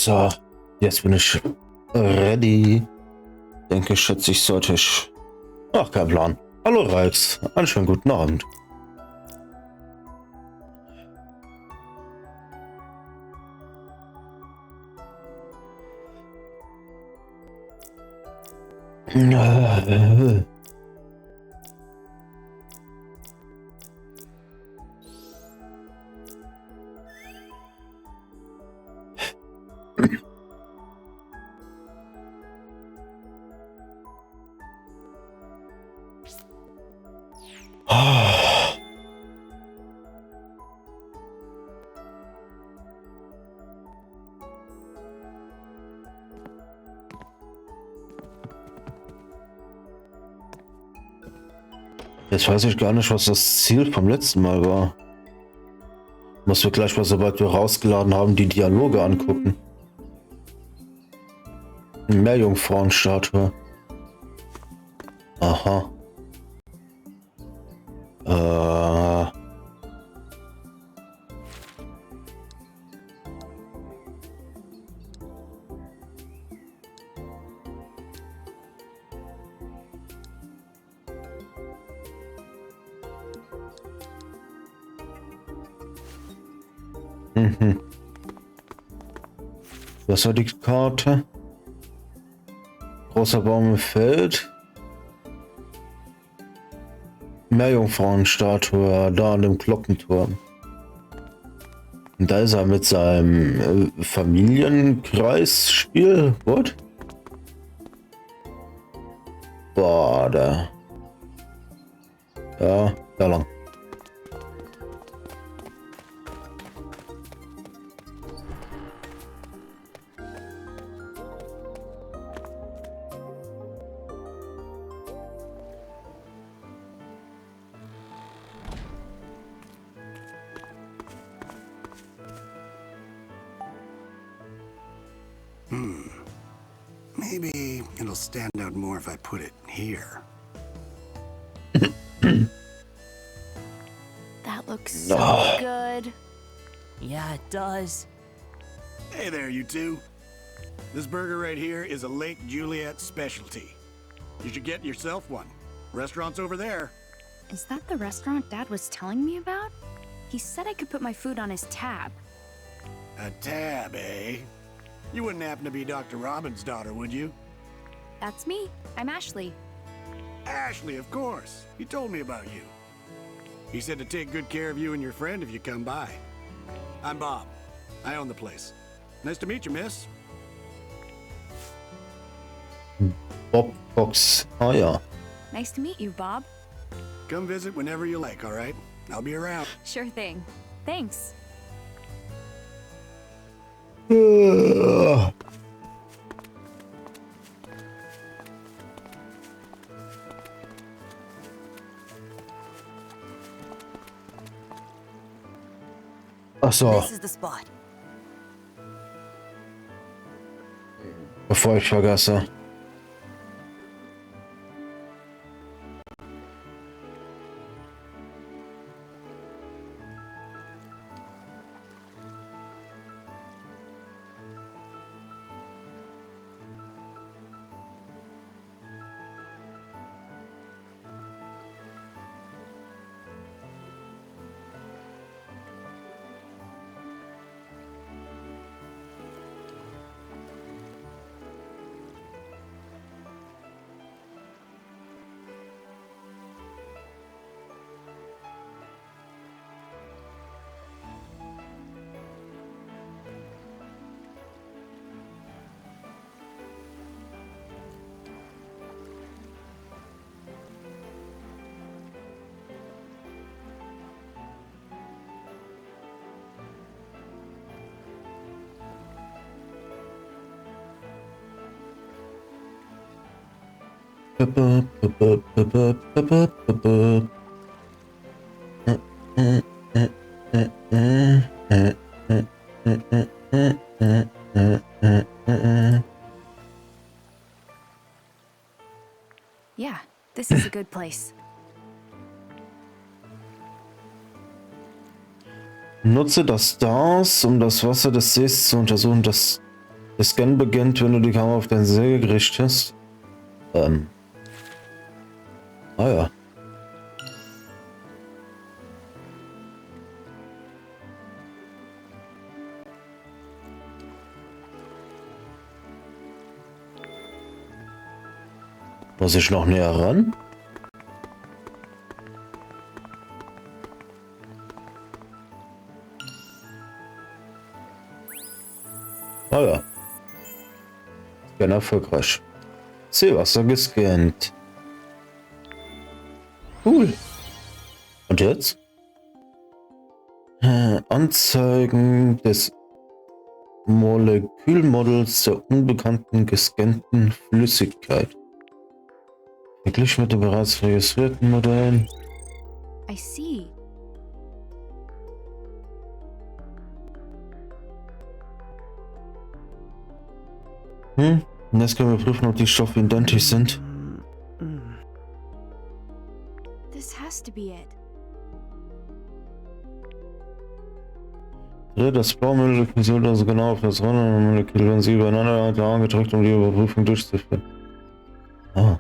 So, jetzt bin ich ready. Denke, schätze ich, sollte ich... Ach, kein Plan. Hallo Rex, einen schönen guten Abend. Jetzt weiß ich gar nicht, was das Ziel vom letzten Mal war. Muss wir gleich mal, sobald wir rausgeladen haben, die Dialoge angucken. Meerjungfrauenstatue. Aha. Was war die Karte? Großer Baum im Feld. Meerjungfrauenstatue, da an dem Glockenturm. Und da ist er mit seinem Familienkreisspiel. What? Boah, da. Ja, da lang. Maybe it'll stand out more if I put it here. That looks so good. Yeah, it does. Hey there, you two. This burger right here is a Lake Juliet specialty. You should get yourself one. Restaurant's over there. Is that the restaurant Dad was telling me about? He said I could put my food on his tab. A tab, eh? You wouldn't happen to be Dr. Robin's daughter, would you? That's me. I'm Ashley. Ashley, of course. He told me about you. He said to take good care of you and your friend if you come by. I'm Bob. I own the place. Nice to meet you, miss. Bob Fox. Ah ja. Nice to meet you, Bob. Come visit whenever you like, all right? I'll be around. Sure thing. Thanks. Ach so, This is the spot. bevor ich vergesse. Yeah, this is a good place. Nutze das Stars, um das Wasser des Sees zu untersuchen. Der Scan beginnt, wenn du die Kamera auf dein See richtest. Ah ja. Muss ich noch näher ran? Ah ja. Scan erfolgreich. Seewasser gescannt. Cool. Und jetzt? Anzeigen des Molekülmodells der unbekannten gescannten Flüssigkeit. Verglichen mit den bereits registrierten Modellen. I see. Und jetzt können wir prüfen, ob die Stoffe identisch sind. This has to be it. Drehe das Blaumolekül also genau auf das Molekül, wenn sie übereinander angedrückt, um die Überprüfung durchzuführen. Ah.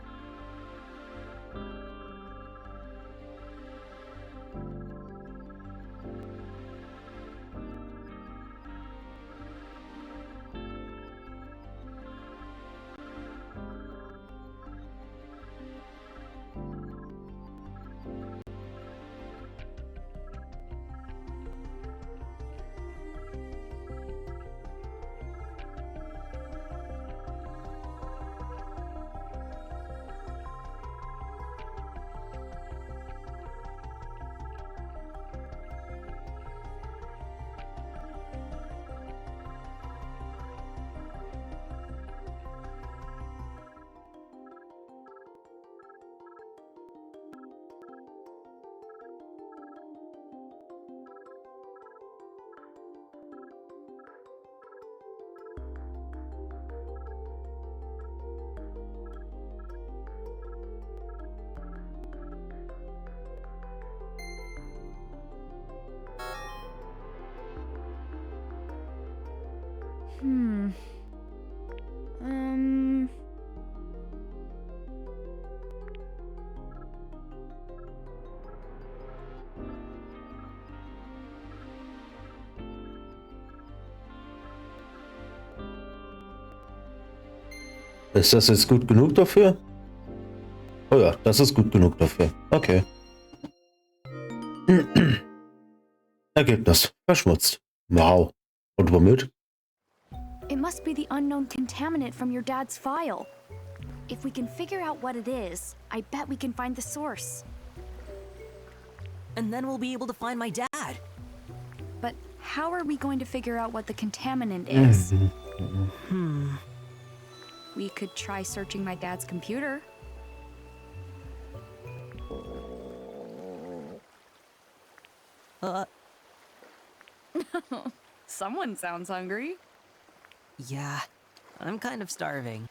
Um... Ist das jetzt gut genug dafür? Oh ja, das ist gut genug dafür. Okay. Ergebnis. Verschmutzt. Wow. Und womit? It must be the unknown contaminant from your dad's file. If we can figure out what it is, I bet we can find the source. And then we'll be able to find my dad. But how are we going to figure out what the contaminant is? We could try searching my dad's computer. Someone sounds hungry. Yeah, I'm kind of starving.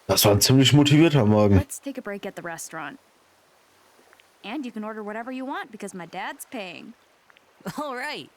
Das war ein ziemlich motivierter Morgen. Let's take a break at the restaurant. And you can order whatever you want because my dad's paying. All right.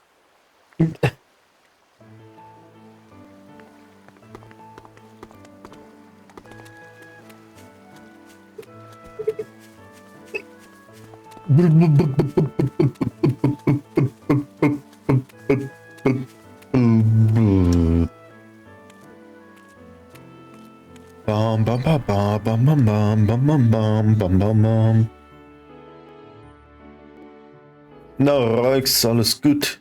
Bam, bam, bam, bam, bam, bam, bam, bam, bam, bam, bam, bam. Na, Rex, alles gut.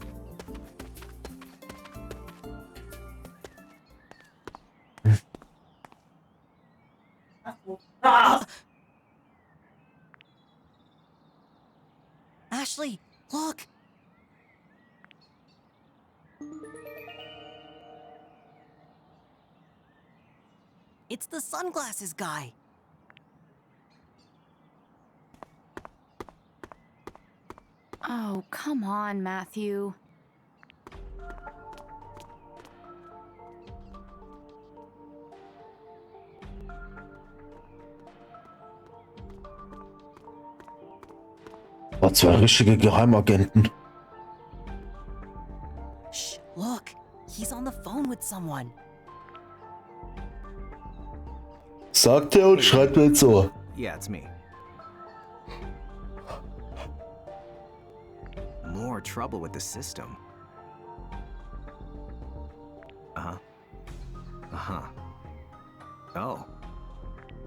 Ashley, look. It's the sunglasses guy. Oh, come on, Matthew. War zwei richtige Geheimagenten. Shh, look. He's on the phone with someone. Sagt er und schreit mir ins Ohr. Yeah, it's me. More trouble with the system. Oh.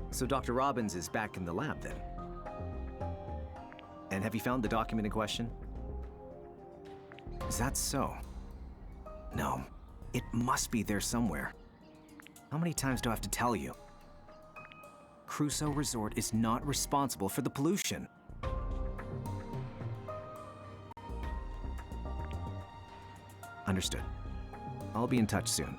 So Dr. Robbins is back in the lab then? And have you found the document in question? Is that so? No. It must be there somewhere. How many times do I have to tell you? Crusoe Resort is not responsible for the pollution. Understood. I'll be in touch soon.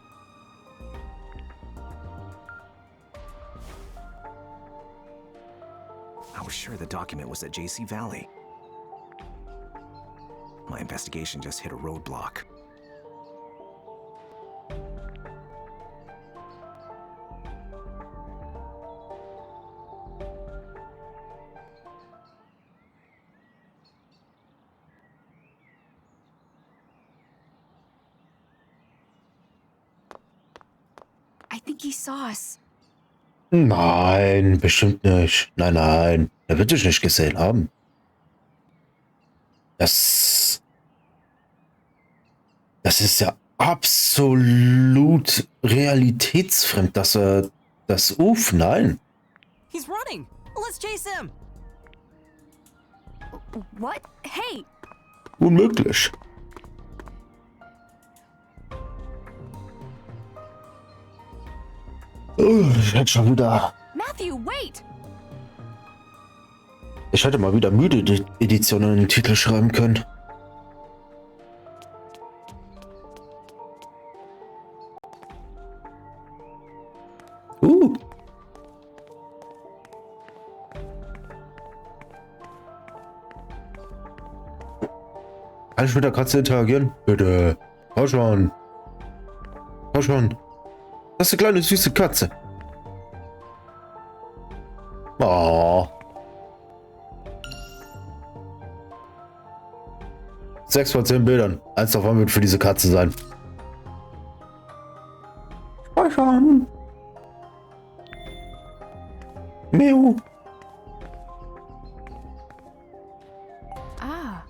I was sure the document was at JC Valley. My investigation just hit a roadblock. I think he saw us. Nein, bestimmt nicht. Nein, nein. Er wird dich nicht gesehen haben. Das ist ja absolut realitätsfremd, dass er das nein. He's running. Let's chase him. What? Hey! Unmöglich. Ich hätte schon wieder... Matthew, wait! Ich hätte mal wieder müde Editionen in den Titel schreiben können. Kann ich mit der Katze interagieren? Bitte. Komm schon. Komm schon. Das ist eine kleine süße Katze. Oh. 6 von 10 Bildern. Eins davon wird für diese Katze sein. Speichern. Miau. Ah,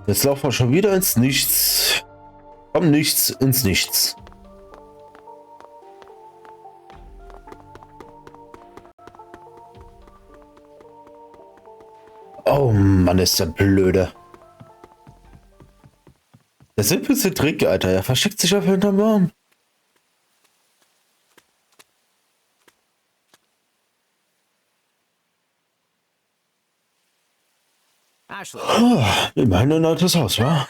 Jetzt laufen wir schon wieder ins Nichts. Vom Nichts ins Nichts. Oh Mann, ist der blöde. Der simpelste Trick, Alter. Er versteckt sich einfach hinterm Baum. Ashley, Immerhin ein altes Haus, wa?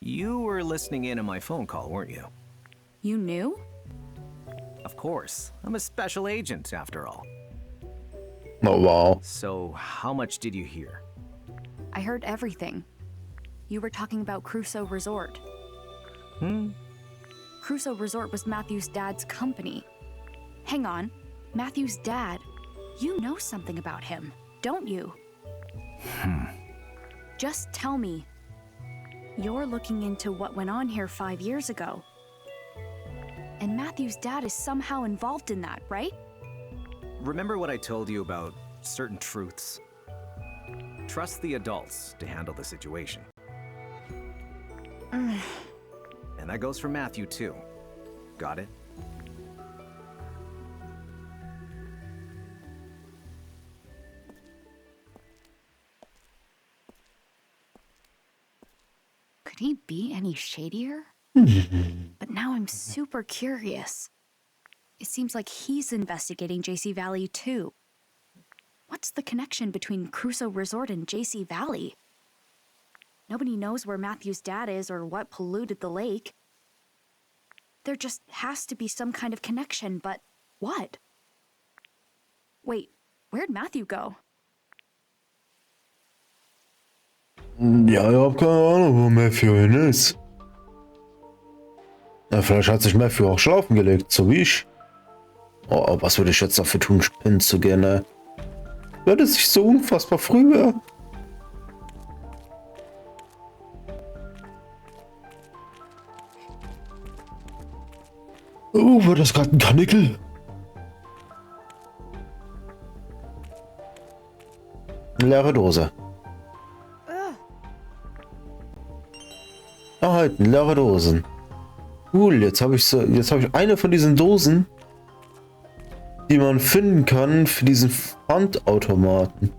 you were listening in on my phone call, weren't you? you knew? Of course. I'm a special agent, after all. Oh wow. So, how much did you hear? I heard everything. You were talking about Crusoe Resort. Crusoe Resort was Matthew's dad's company. Hang on. Matthew's dad. You know something about him, don't you? Just tell me. You're looking into what went on here 5 years ago. And Matthew's dad is somehow involved in that, right? Remember what I told you about certain truths? Trust the adults to handle the situation. And that goes for Matthew, too. Got it? Could he be any shadier? But now I'm super curious. It seems like he's investigating JC Valley too. What's the connection between Crusoe Resort and JC Valley? Nobody knows where Matthew's dad is or what polluted the lake. There just has to be some kind of connection, but what? Wait, where'd Matthew go? Ja, ich hab keine Ahnung, wo Matthew hin ist. Ja, vielleicht hat sich Matthew auch schlafen gelegt, so wie ich. Oh, was würde ich jetzt dafür tun, spinnen zu gehen, ne? Weil das sich so unfassbar früh wäre. Oh, war das gerade ein Kanickel? Leere Dose. Erhalten, leere Dosen. Cool, jetzt habe ich eine von diesen Dosen, die man finden kann für diesen Pfandautomaten.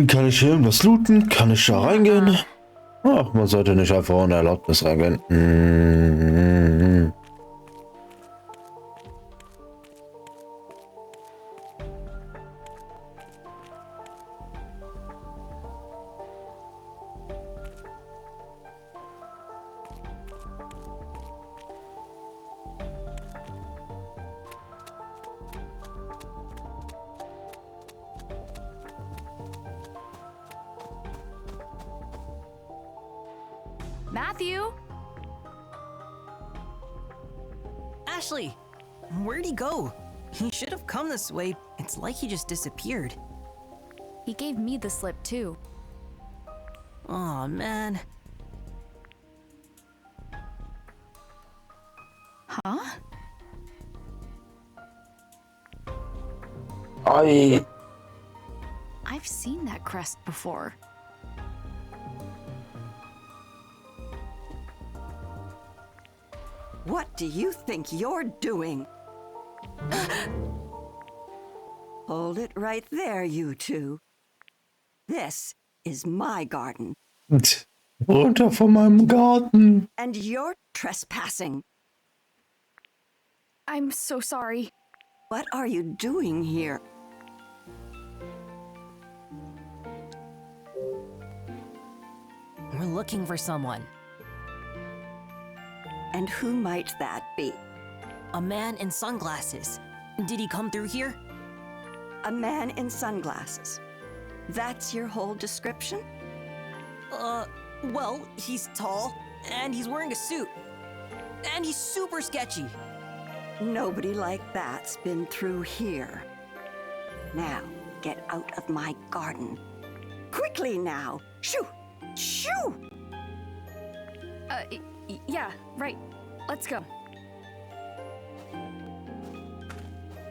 Kann ich hier irgendwas looten? Kann ich da reingehen? Ach, man sollte nicht einfach ohne Erlaubnis reingehen. Matthew? Ashley! Where'd he go? He should have come this way. It's like he just disappeared. He gave me the slip too. Aw, man. Huh? Ei. I've seen that crest before. What do you think you're doing? Hold it right there, you two. This is my garden. Runter von meinem Garten. And you're trespassing. I'm so sorry. What are you doing here? We're looking for someone. And who might that be? A man in sunglasses. Did he come through here? A man in sunglasses. That's your whole description? Well, he's tall, and he's wearing a suit. And he's super sketchy. Nobody like that's been through here. Now, get out of my garden. Quickly now! Shoo! Shoo! Yeah, right. Let's go.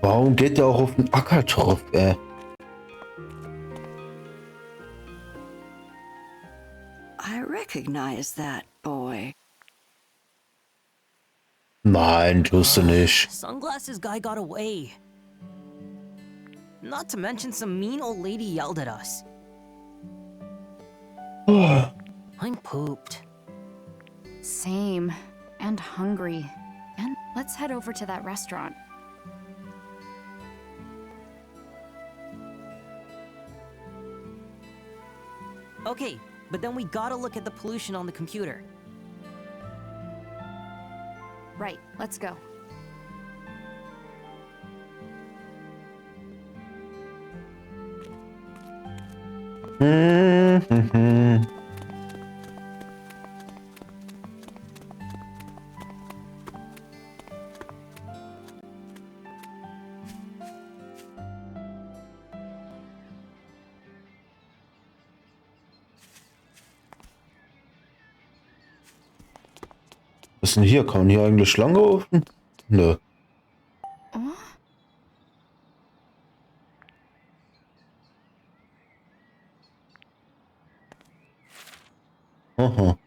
Warum geht der auch auf den Acker drauf, ey? I recognize that boy. Nein, tust du nicht. Sunglasses guy got away. Not to mention some mean old lady yelled at us. I'm pooped. Same. And hungry. And let's head over to that restaurant. Okay, but then we gotta look at the pollution on the computer. Right, let's go. Was ist denn hier? Kann man hier eigentlich Schlange rufen? Nö. Oh? Aha.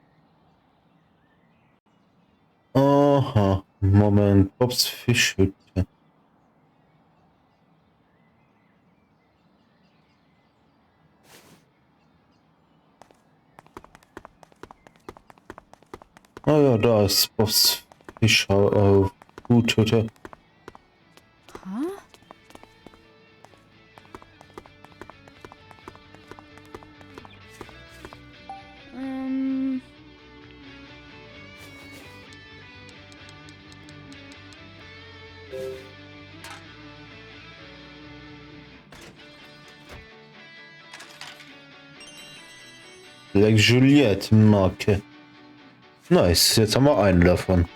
Aha. Moment. Bobs Fischhütte. Ah ja, da ist Bobs Fischhütte. Huh? Like Juliette Marke. Nice, jetzt haben wir einen davon.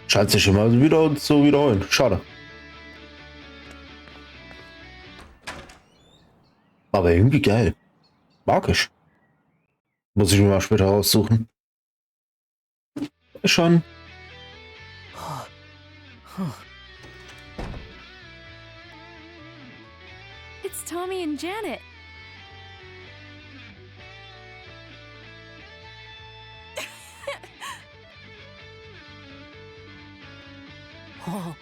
Scheint sich immer wieder zu wiederholen. Schade. Aber irgendwie geil. Mag ich. Muss ich mir mal später raussuchen. Schon. It's Tommy and Janet. Oh,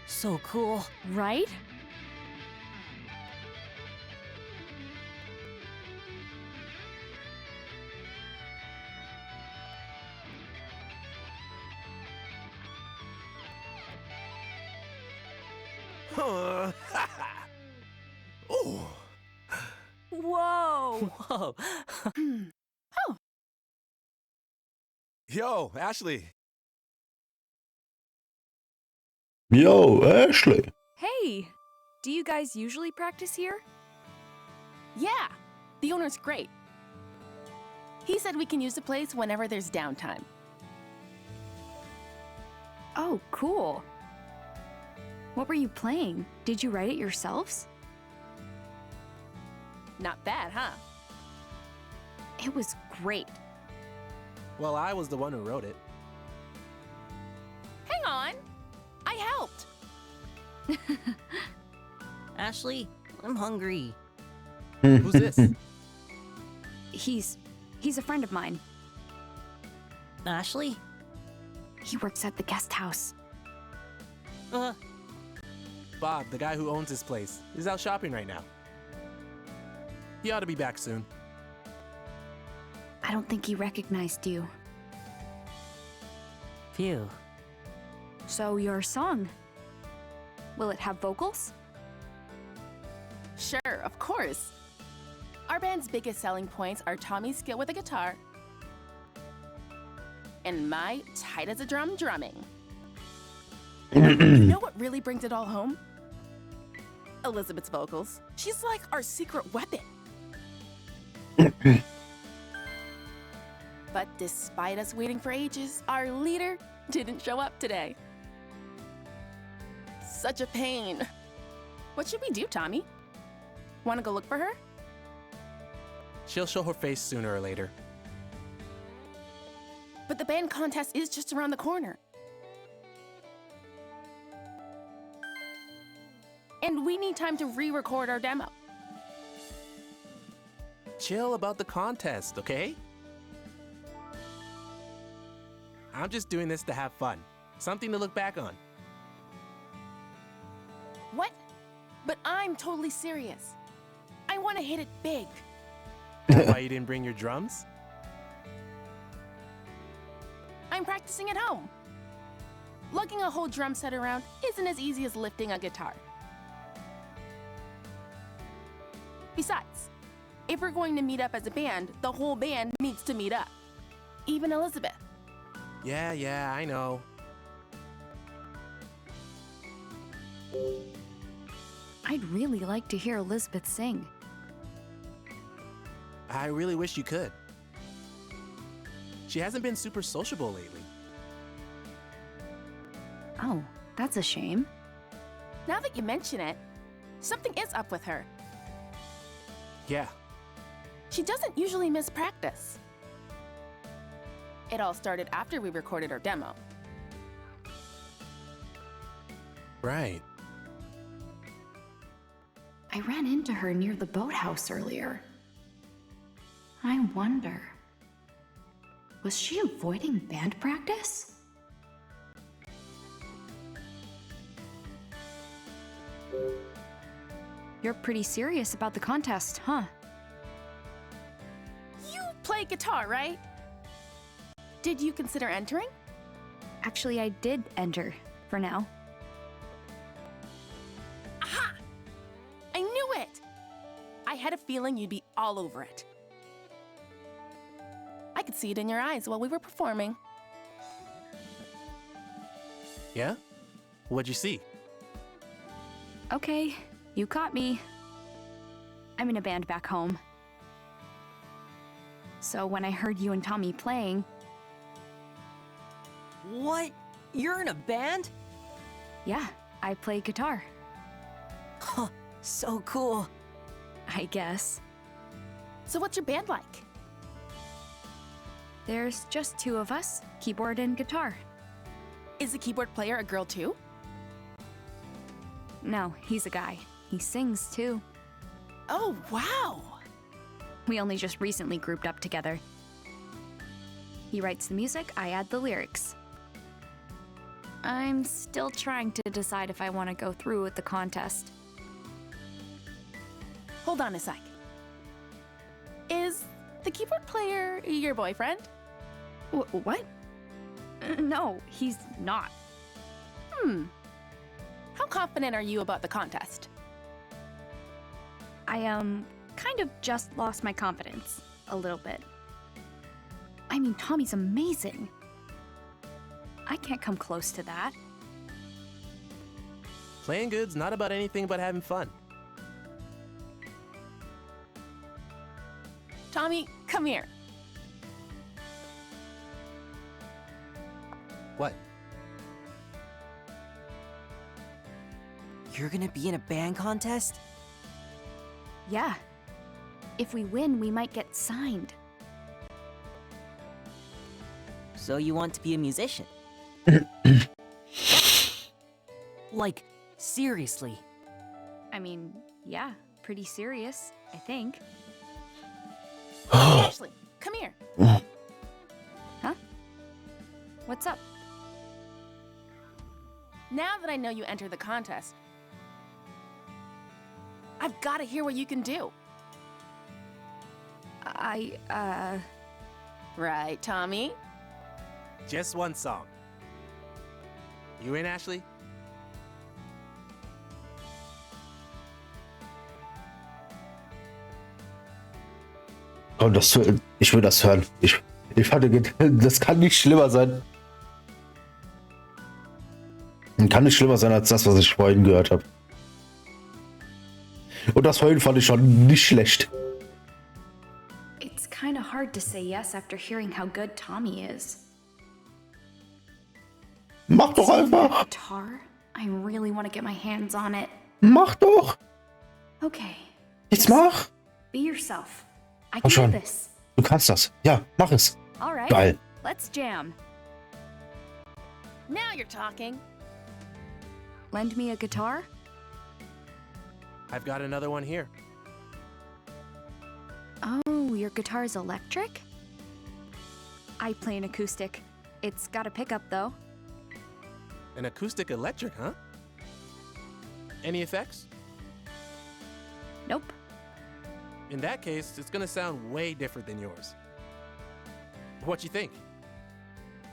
so cool. Right? Oh. Whoa! Whoa. Yo, Ashley. Yo, Ashley. Hey, do you guys usually practice here? Yeah, the owner's great. He said we can use the place whenever there's downtime. Oh, cool. What were you playing? Did you write it yourselves? Not bad, huh? It was great. Well, I was the one who wrote it. Hang on. I helped. Ashley, I'm hungry. Who's this? He's a friend of mine. Ashley? He works at the guest house. Bob, the guy who owns this place, is out shopping right now. He ought to be back soon. I don't think he recognized you. Phew. So your song, will it have vocals? Sure, of course. Our band's biggest selling points are Tommy's skill with the guitar and my tight as a drum drumming. You know what really brings it all home? Elizabeth's vocals. She's like our secret weapon. But despite us waiting for ages, our leader didn't show up today. Such a pain. What should we do, Tommy? Want to go look for her? She'll show her face sooner or later. But the band contest is just around the corner. And we need time to re-record our demo. Chill about the contest, okay? I'm just doing this to have fun. Something to look back on. What? But I'm totally serious. I want to hit it big. Why you didn't bring your drums? I'm practicing at home. Lugging a whole drum set around isn't as easy as lifting a guitar. Besides, if we're going to meet up as a band, the whole band needs to meet up. Even Elizabeth. Yeah, I know. I'd really like to hear Elizabeth sing. I really wish you could. She hasn't been super sociable lately. Oh, that's a shame. Now that you mention it, something is up with her. Yeah, She doesn't usually miss practice. It all started after we recorded our demo. right. I ran into her near the boathouse earlier. I wonder, was she avoiding band practice? You're pretty serious about the contest, huh? You play guitar, right? Did you consider entering? Actually, I did enter, for now. Aha! I knew it! I had a feeling you'd be all over it. I could see it in your eyes while we were performing. Yeah? What'd you see? Okay, you caught me. I'm in a band back home. So when I heard you and Tommy playing... What? You're in a band? Yeah, I play guitar, Huh, so cool. I guess. So what's your band like? There's just two of us, keyboard and guitar. Is the keyboard player a girl too? No, he's a guy. He sings too. Oh, wow. We only just recently grouped up together. He writes the music, I add the lyrics. I'm still trying to decide if I want to go through with the contest. Hold on a sec. Is the keyboard player your boyfriend? What? No, he's not. How confident are you about the contest? I, kind of just lost my confidence. A little bit. I mean, Tommy's amazing. I can't come close to that. Playing good's not about anything but having fun. Tommy, come here. What? You're gonna be in a band contest? Yeah. If we win, we might get signed. So you want to be a musician? Like, seriously? I mean, yeah, pretty serious, I think. Ashley, come here. Huh? What's up? Now that I know you entered the contest, I've got to hear what you can do. Right, Tommy? Just one song. You in, Ashley? Komm, ich will das hören. Ich hatte gedacht, das kann nicht schlimmer sein. Kann nicht schlimmer sein als das, was ich vorhin gehört habe. Und das vorhin fand ich schon nicht schlecht. It's kind of hard to say yes after hearing how good Tommy is. Mach doch einfach. Guitar? I really want to get my hands on it. Mach doch. Okay. Jetzt mach. Be yourself. I Komm can do schon. this. Du kannst das. Ja, mach es. All right. Geil. Let's jam. Now you're talking. Lend me a guitar? I've got another one here. Oh, your guitar's electric? I play an acoustic. It's got a pickup, though. An acoustic electric, huh? Any effects? Nope. In that case, it's gonna sound way different than yours. What you think?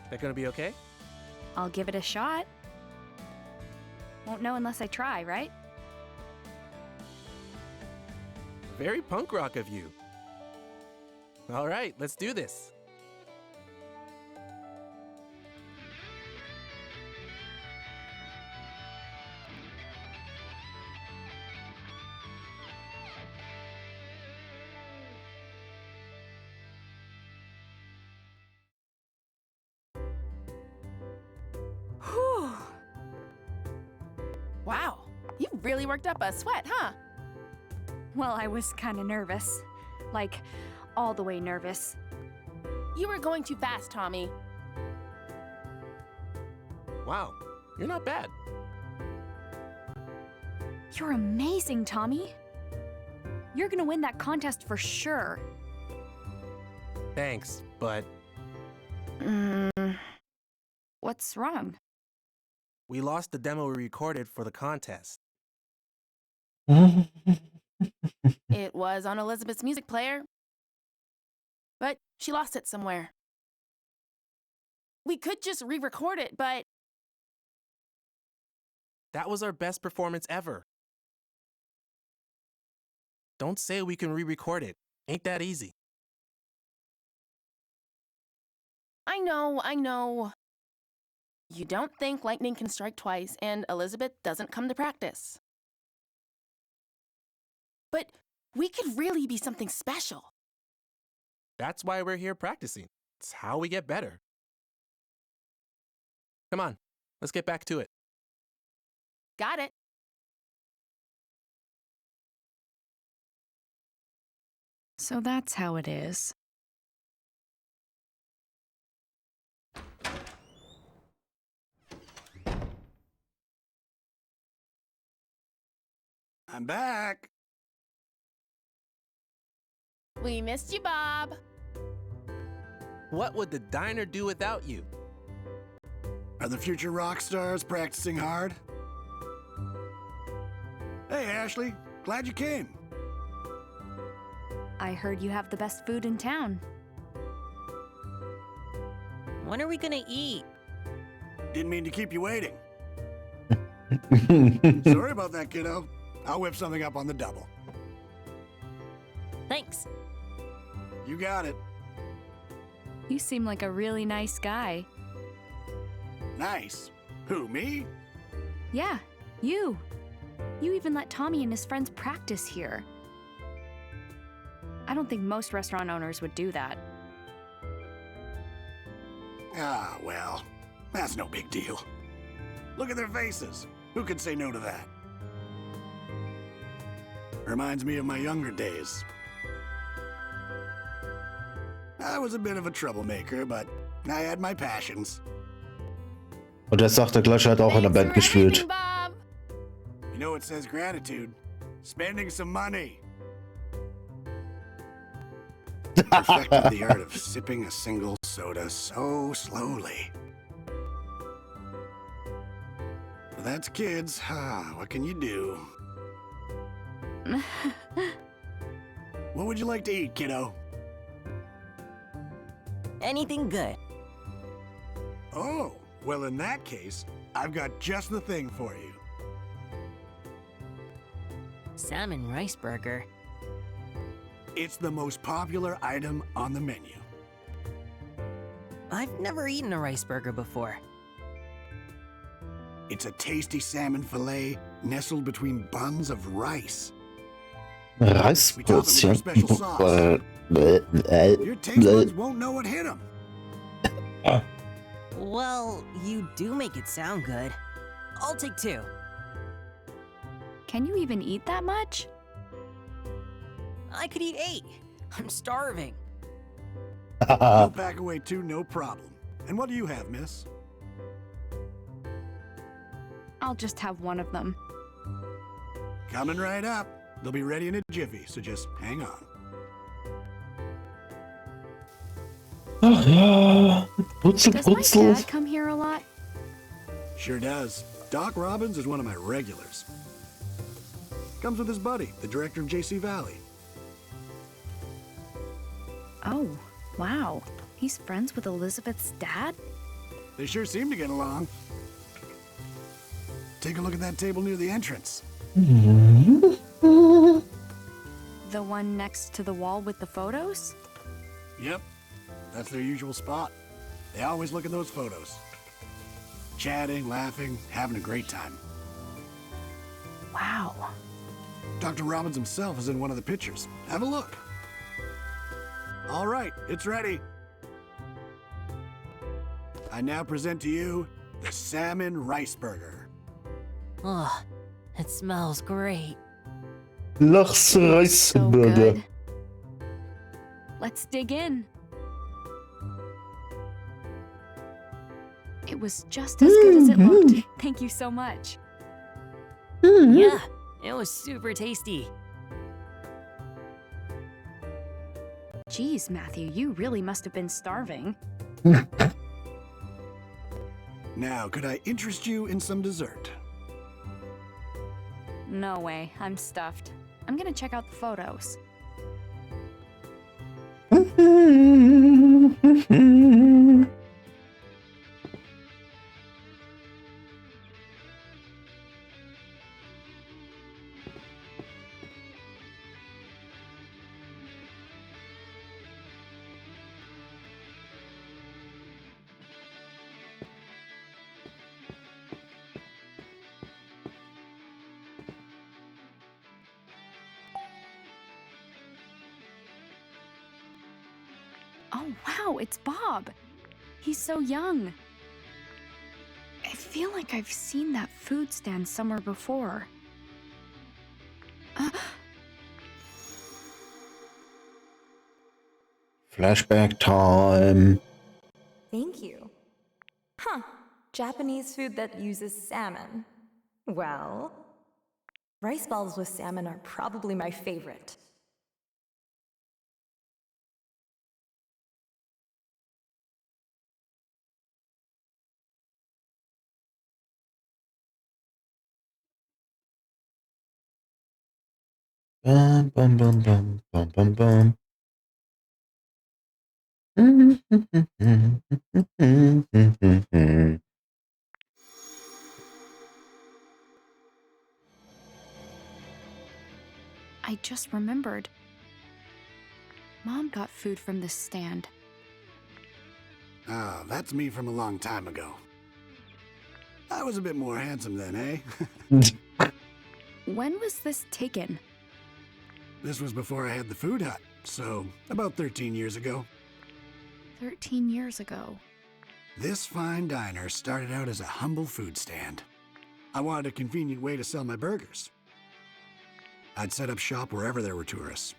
That gonna be okay? I'll give it a shot. Won't know unless I try, right? Very punk rock of you. All right, let's do this. Whew. Wow, you really worked up a sweat, huh? Well, I was kind of nervous. Like, all the way nervous. You were going too fast, Tommy. Wow, you're not bad. You're amazing, Tommy. You're gonna win that contest for sure. Thanks, but What's wrong? we lost the demo we recorded for the contest. It was on Elizabeth's music player, but she lost it somewhere. We could just re-record it, but That was our best performance ever. Don't say we can re-record it. Ain't that easy. I know. You don't think lightning can strike twice and Elizabeth doesn't come to practice. But we could really be something special. That's why we're here practicing. It's how we get better. Come on, let's get back to it. Got it. So that's how it is. I'm back. We missed you, Bob. What would the diner do without you? Are the future rock stars practicing hard? Hey, Ashley. Glad you came. I heard you have the best food in town. When are we gonna eat? Didn't mean to keep you waiting. Sorry about that, kiddo. I'll whip something up on the double. Thanks. You got it. You seem like a really nice guy. Nice. Who, me? Yeah, you. You even let Tommy and his friends practice here. I don't think most restaurant owners would do that. Ah, well, that's no big deal. Look at their faces. Who could say no to that? Reminds me of my younger days. I was a bit of a troublemaker, but I had my passions. Und jetzt sagt er gleich, er hat auch in der Thanks Band for gespielt. everything, Bob. You know what says gratitude? Spending some money. Perfected the art of sipping a single soda so slowly. But that's kids. What can you do? What would you like to eat, kiddo? Anything good? Oh, well, in that case, I've got just the thing for you. Salmon rice burger. It's the most popular item on the menu. I've never eaten a rice burger before. It's a tasty salmon fillet nestled between buns of rice. Reisbrötchen. Your taste buds won't know what hit them. Well, you do make it sound good. I'll take 2. Can you even eat that much? I could eat 8. I'm starving. I'll pack away 2, no problem. And what do you have, miss? I'll just have one of them. Coming right up. They'll be ready in a jiffy, so just hang on. Ach ja, Brutzel, Does my Brutzel. dad come here a lot? Sure does. Doc Robbins is one of my regulars. Comes with his buddy, the director of JC Valley. Oh, wow. He's friends with Elizabeth's dad? They sure seem to get along. Take a look at that table near the entrance. The one next to the wall with the photos? Yep, that's their usual spot. They always look at those photos. Chatting, laughing, having a great time. Wow. Dr. Robbins himself is in one of the pictures. Have a look. All right, it's ready. I now present to you the salmon rice burger. Oh, it smells great. Lachs So Reisburger. good. Let's dig in. It was just as good as it looked. Thank you so much. Yeah, it was super tasty. Geez, Matthew, you really must have been starving. Now, could I interest you in some dessert? No way, I'm stuffed. I'm gonna check out the photos. Oh, wow, it's Bob. He's so young. I feel like I've seen that food stand somewhere before. Flashback time. Thank you. Huh. Japanese food that uses salmon. Well, rice balls with salmon are probably my favorite. Bum, bum, bum, bum, bum, bum, bum. I just remembered. Mom got food from this stand. Ah, that's me from a long time ago. I was a bit more handsome then, eh? When was this taken? This was before I had the food hut, so about 13 years ago. 13 years ago. This fine diner started out as a humble food stand. I wanted a convenient way to sell my burgers. I'd set up shop wherever there were tourists.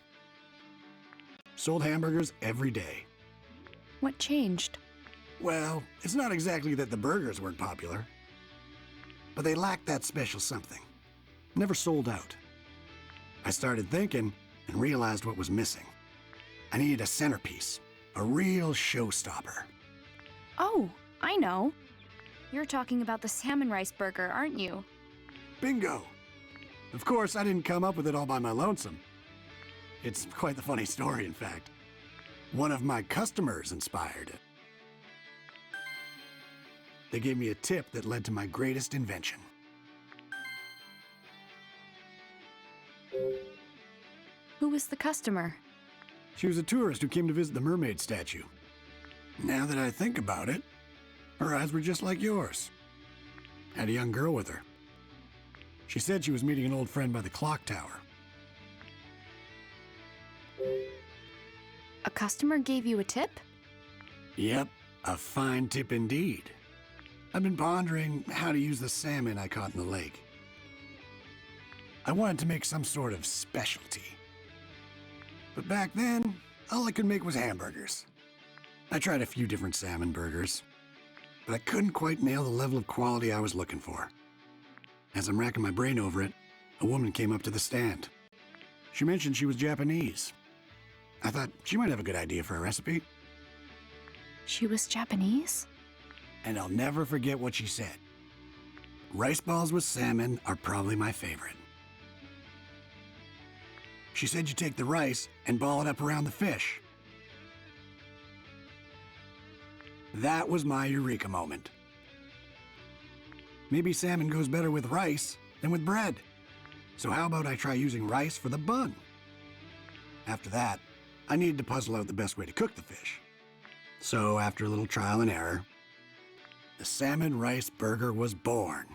Sold hamburgers every day. What changed? Well, it's not exactly that the burgers weren't popular, but they lacked that special something. Never sold out. I started thinking and realized what was missing. I needed a centerpiece, a real showstopper. Oh, I know. You're talking about the salmon rice burger, aren't you? Bingo! Of course, I didn't come up with it all by my lonesome. It's quite the funny story, in fact. One of my customers inspired it. They gave me a tip that led to my greatest invention. Who was the customer? She was a tourist who came to visit the mermaid statue. Now that I think about it, her eyes were just like yours. Had a young girl with her. She said she was meeting an old friend by the clock tower. A customer gave you a tip? Yep, a fine tip indeed. I've been pondering how to use the salmon I caught in the lake. I wanted to make some sort of specialty. But back then, all I could make was hamburgers. I tried a few different salmon burgers, but I couldn't quite nail the level of quality I was looking for. As I'm racking my brain over it, a woman came up to the stand. She mentioned she was Japanese. I thought she might have a good idea for a recipe. She was Japanese? And I'll never forget what she said. Rice balls with salmon are probably my favorite. She said you take the rice and ball it up around the fish. That was my eureka moment. Maybe salmon goes better with rice than with bread. So how about I try using rice for the bun? After that, I needed to puzzle out the best way to cook the fish. So after a little trial and error, the salmon rice burger was born.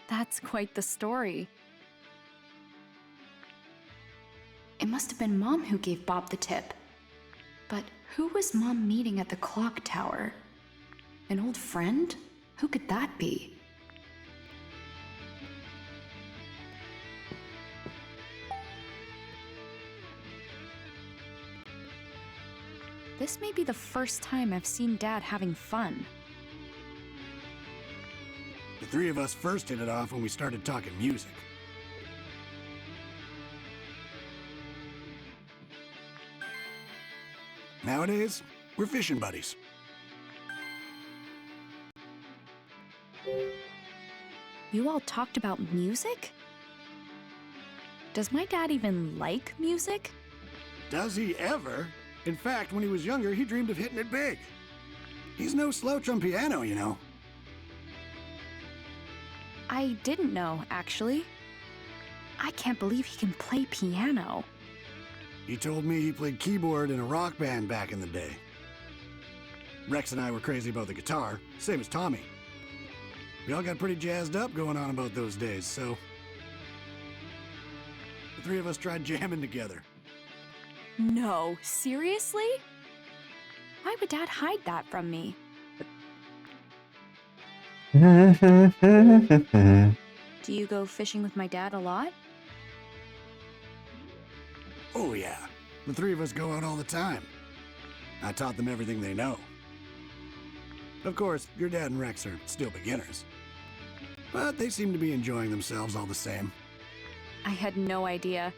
That's quite the story. It must have been Mom who gave Bob the tip. But who was Mom meeting at the clock tower? An old friend? Who could that be? This may be the first time I've seen Dad having fun. The three of us first hit it off when we started talking music. Nowadays, we're fishing buddies. You all talked about music? Does my dad even like music? Does he ever? In fact, when he was younger, he dreamed of hitting it big. He's no slouch on piano, you know. I didn't know, actually. I can't believe he can play piano. He told me he played keyboard in a rock band back in the day. Rex and I were crazy about the guitar, same as Tommy. We all got pretty jazzed up going on about those days, so the three of us tried jamming together. No, seriously? Why would Dad hide that from me? Do you go fishing with my dad a lot? Oh yeah, the three of us go out all the time. I taught them everything they know. Of course, your dad and Rex are still beginners. But they seem to be enjoying themselves all the same. I had no idea.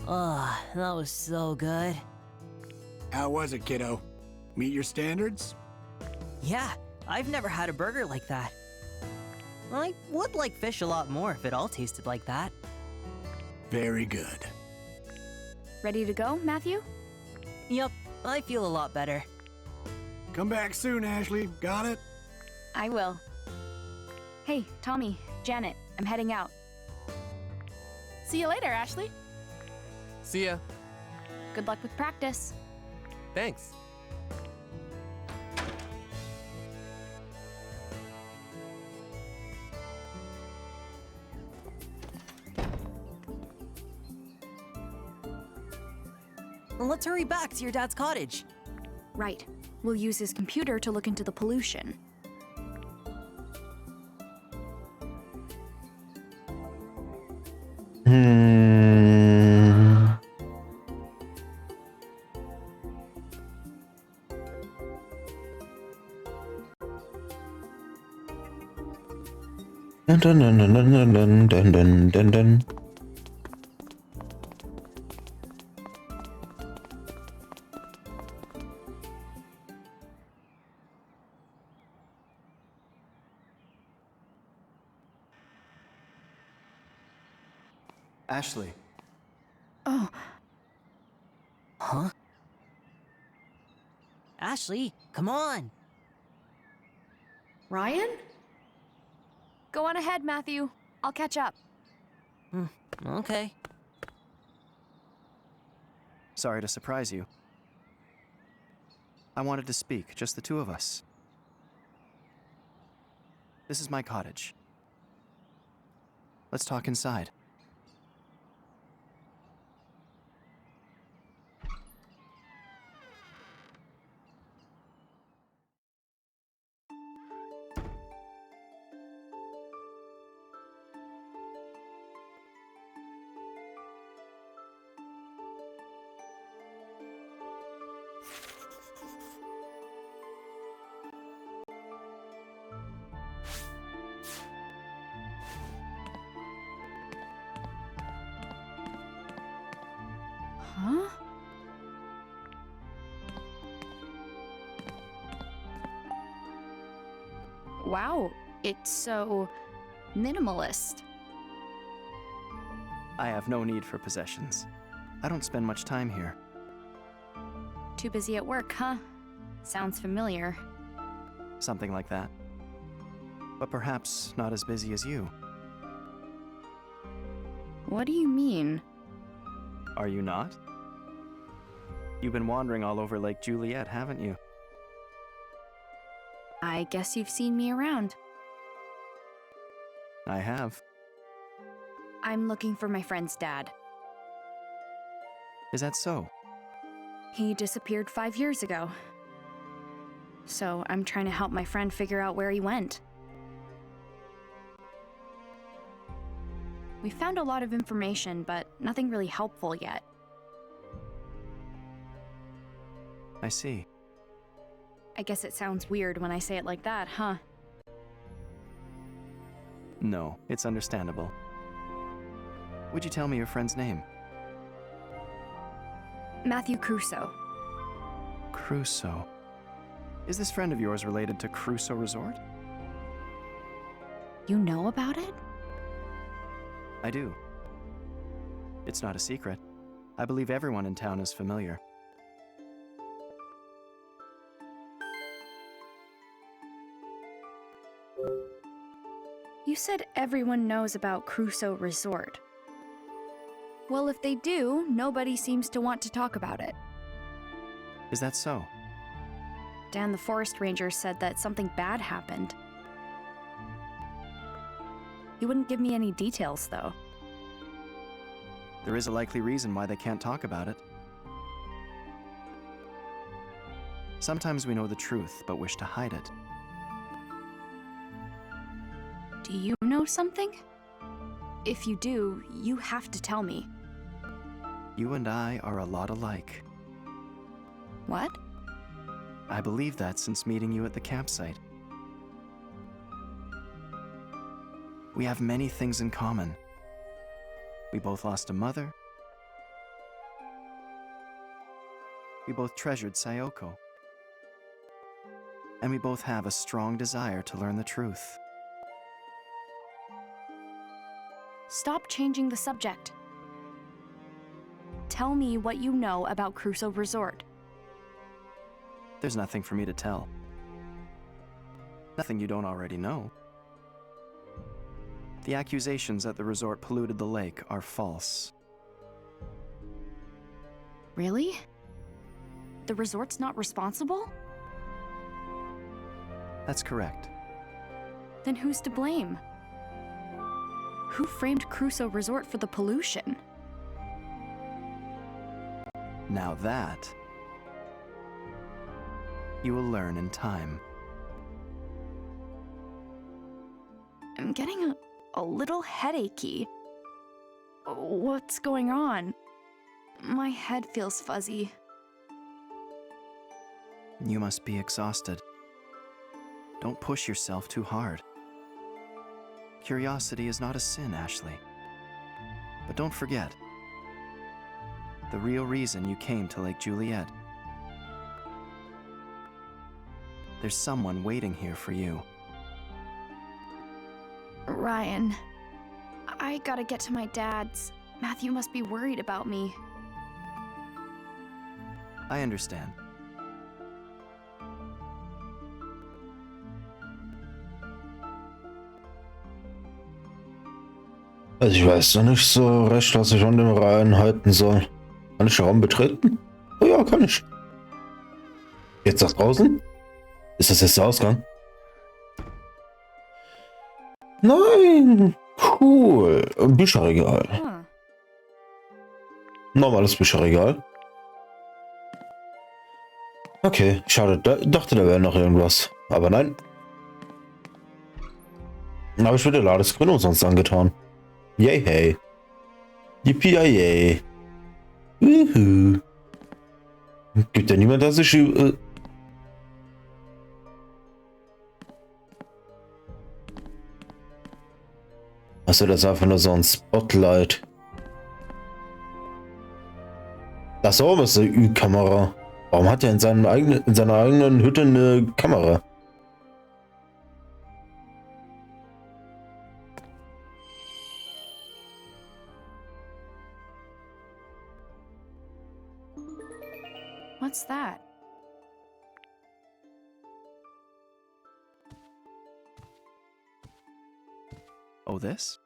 Oh, that was so good. How was it, kiddo? Meet your standards? Yeah, I've never had a burger like that. I would like fish a lot more if it all tasted like that. Very good. Ready to go, Matthew? Yep, I feel a lot better. Come back soon, Ashley. Got it? I will. Hey, Tommy, Janet, I'm heading out. See you later, Ashley. See ya. Good luck with practice. Thanks. Let's hurry back to your dad's cottage. Right. We'll use his computer to look into the pollution. Dun, dun, dun, dun, dun, dun, dun, dun, dun, dun. Ashley. Oh, Huh? Ashley, come on. Ryan? Go on ahead, Matthew. I'll catch up. Okay. Sorry to surprise you. I wanted to speak, just the two of us. This is my cottage. Let's talk inside. huh? Wow, it's so minimalist. I have no need for possessions. I don't spend much time here. Too busy at work, huh? Sounds familiar. Something like that. But perhaps not as busy as you. What do you mean? Are you not? You've been wandering all over Lake Juliet, haven't you? I guess you've seen me around. I have. I'm looking for my friend's dad. Is that so? He disappeared 5 years ago. So I'm trying to help my friend figure out where he went. We found a lot of information, but nothing really helpful yet. I see. I guess it sounds weird when I say it like that, huh? No, it's understandable. Would you tell me your friend's name? Matthew Crusoe. Crusoe. Is this friend of yours related to Crusoe Resort? You know about it? I do. It's not a secret. I believe everyone in town is familiar. You said everyone knows about Crusoe Resort. Well, if they do, nobody seems to want to talk about it. Is that so? Dan the forest ranger said that something bad happened. He wouldn't give me any details, though. There is a likely reason why they can't talk about it. Sometimes we know the truth, but wish to hide it. Do you know something? If you do, you have to tell me. You and I are a lot alike. What? I believe that since meeting you at the campsite. We have many things in common. We both lost a mother, We both treasured Sayoko. And we both have a strong desire to learn the truth. Stop changing the subject. Tell me what you know about Crusoe Resort. There's nothing for me to tell. Nothing you don't already know. The accusations that the resort polluted the lake are false. Really? The resort's not responsible? That's correct. Then who's to blame? Who framed Crusoe Resort for the pollution? Now that you will learn in time. I'm getting a little headachy. What's going on? My head feels fuzzy. You must be exhausted. Don't push yourself too hard. Curiosity is not a sin, Ashley. But don't forget, the real reason you came to Lake Juliet. There's someone waiting here for you. Ryan, I gotta get to my dad's. Matthew must be worried about me. I understand. Also ich weiß noch nicht so recht, was ich an dem Reihen halten soll. Kann ich den Raum betreten? Oh ja, kann ich. Jetzt nach draußen? Ist das jetzt der Ausgang? Nein! Cool. Bücherregal. Normales Bücherregal. Okay, schade. Dachte, da wäre noch irgendwas. Aber nein. Aber ich würde Ladescreen umsonst angetan. Yay, hey. Yippie-yay. Juhu. Gibt ja niemand, dass ich... Achso, das ist einfach nur so ein Spotlight. Das oben ist eine Ü-Kamera. Warum hat er in seiner eigenen Hütte eine Kamera? What's that? Oh, this?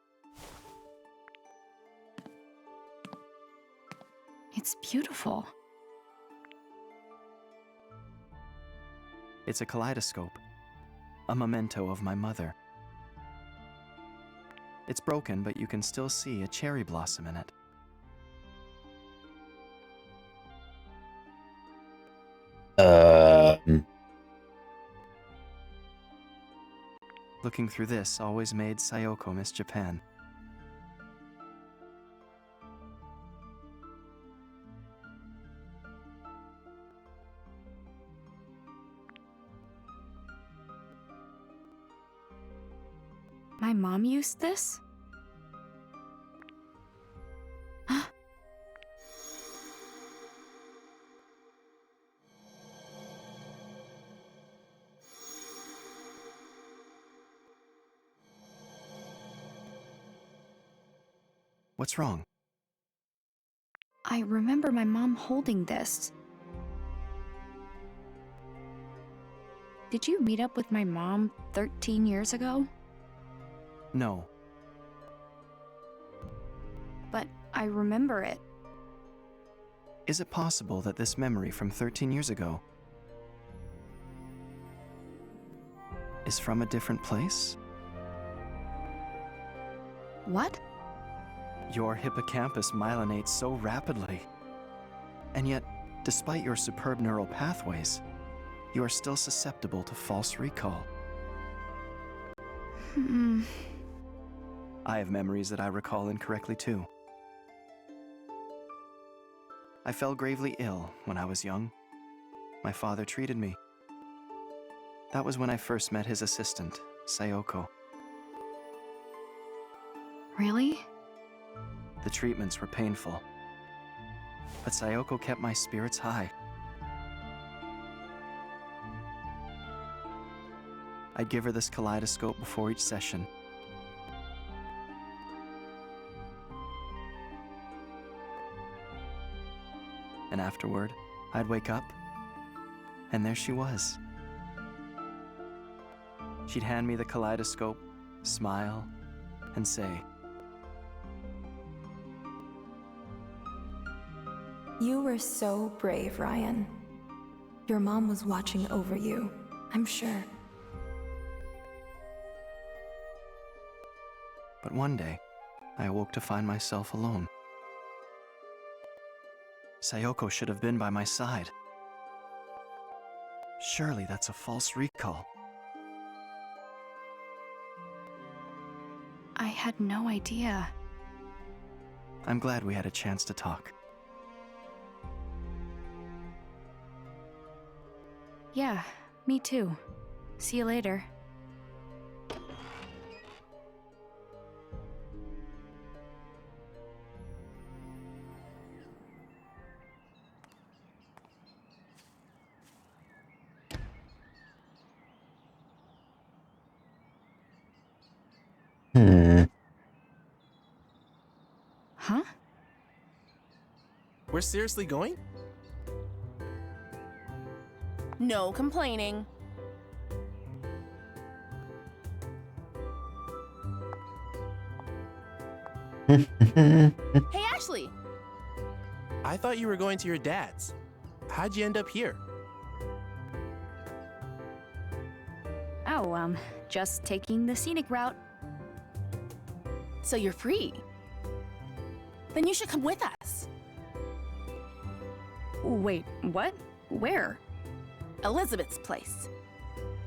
It's beautiful. It's a kaleidoscope. A memento of my mother. It's broken, but you can still see a cherry blossom in it. Looking through this always made Sayoko miss Japan. My mom used this? What's wrong? I remember my mom holding this. Did you meet up with my mom 13 years ago? No. But I remember it. Is it possible that this memory from 13 years ago is from a different place? What? Your hippocampus myelinates so rapidly. And yet, despite your superb neural pathways, you are still susceptible to false recall. I have memories that I recall incorrectly too. I fell gravely ill when I was young. My father treated me. That was when I first met his assistant, Sayoko. Really? The treatments were painful. But Sayoko kept my spirits high. I'd give her this kaleidoscope before each session. And afterward, I'd wake up, and there she was. She'd hand me the kaleidoscope, smile, and say, You were so brave, Ryan. Your mom was watching over you, I'm sure. But one day, I awoke to find myself alone. Sayoko should have been by my side. Surely that's a false recall. I had no idea. I'm glad we had a chance to talk. Yeah, me too. See you later. Huh? We're seriously going? No complaining. Hey, Ashley! I thought you were going to your dad's. How'd you end up here? Oh, just taking the scenic route. So you're free. Then you should come with us. Wait, what? Where? Elizabeth's place.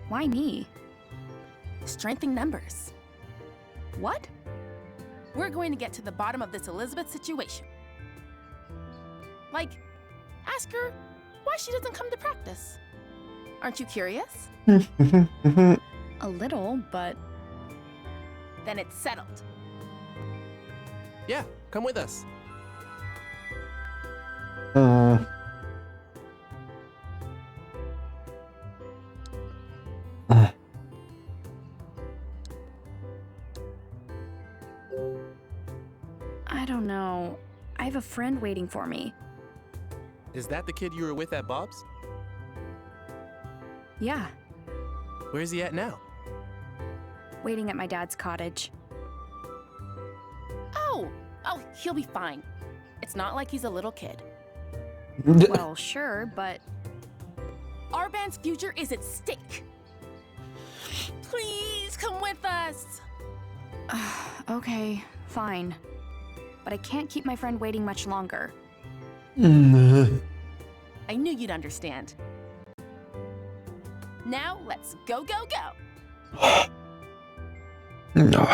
Why me? Strength in numbers. What? We're going to get to the bottom of this Elizabeth situation. Like, ask her why she doesn't come to practice. Aren't you curious? A little, but... Then it's settled. Yeah, come with us. I don't know. I have a friend waiting for me. Is that the kid you were with at Bob's? Yeah, Where's he at now? waiting at my dad's cottage. Oh, he'll be fine. It's not like he's a little kid. Well, sure, but... Our band's future is at stake. Please come with us. Okay, fine. But I can't keep my friend waiting much longer. I knew you'd understand. Now, let's go, go, go. No.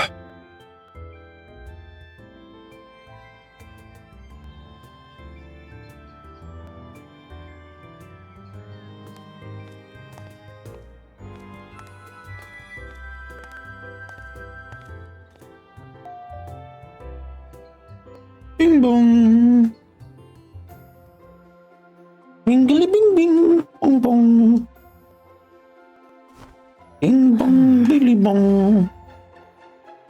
Bing bong. Bingly bing bing bong bong. Bing bong billy bong.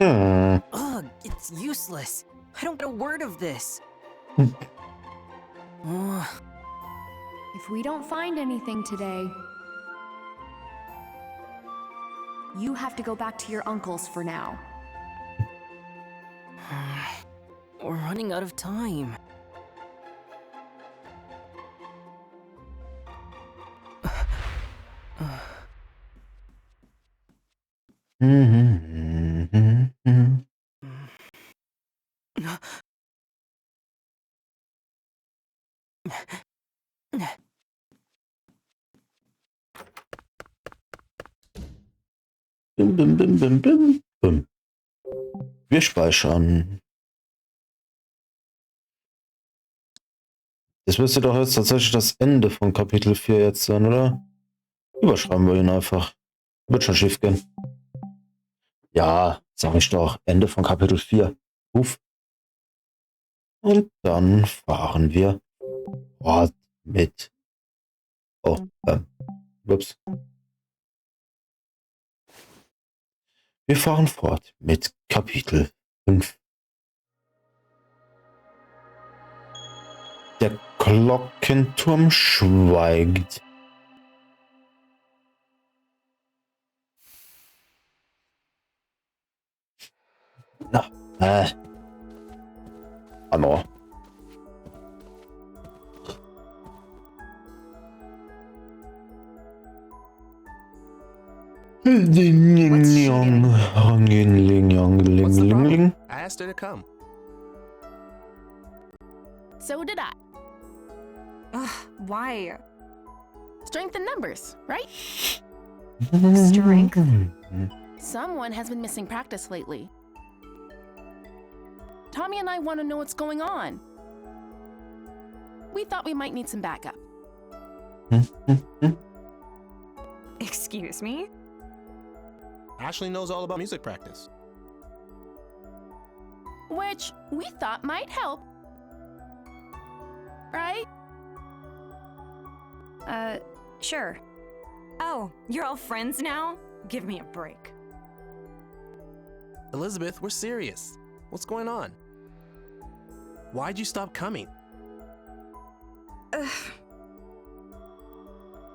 Ugh, it's useless. I don't get a word of this. Ugh. If we don't find anything today, you have to go back to your uncle's for now. We're running out of time. Bim, bim, bim, bim, bim, bim. Wir speichern. Das müsste doch jetzt tatsächlich das Ende von Kapitel 4 jetzt sein, oder? Überschreiben wir ihn einfach. Wird schon schief gehen. Ja, sag ich doch. Ende von Kapitel 4. Ruf. Und dann fahren wir fort mit. Oh, ups. Wir fahren fort mit Kapitel 5. Der Glockenturm schweigt. Na, Anno. I asked her to come. So did I. Ugh, why? Strength in numbers, right? Strength? Someone has been missing practice lately. Tommy and I want to know what's going on. We thought we might need some backup. Excuse me? Ashley knows all about music practice. Which we thought might help. Right? Sure. Oh, you're all friends now? Give me a break. Elizabeth, we're serious. What's going on? Why'd you stop coming?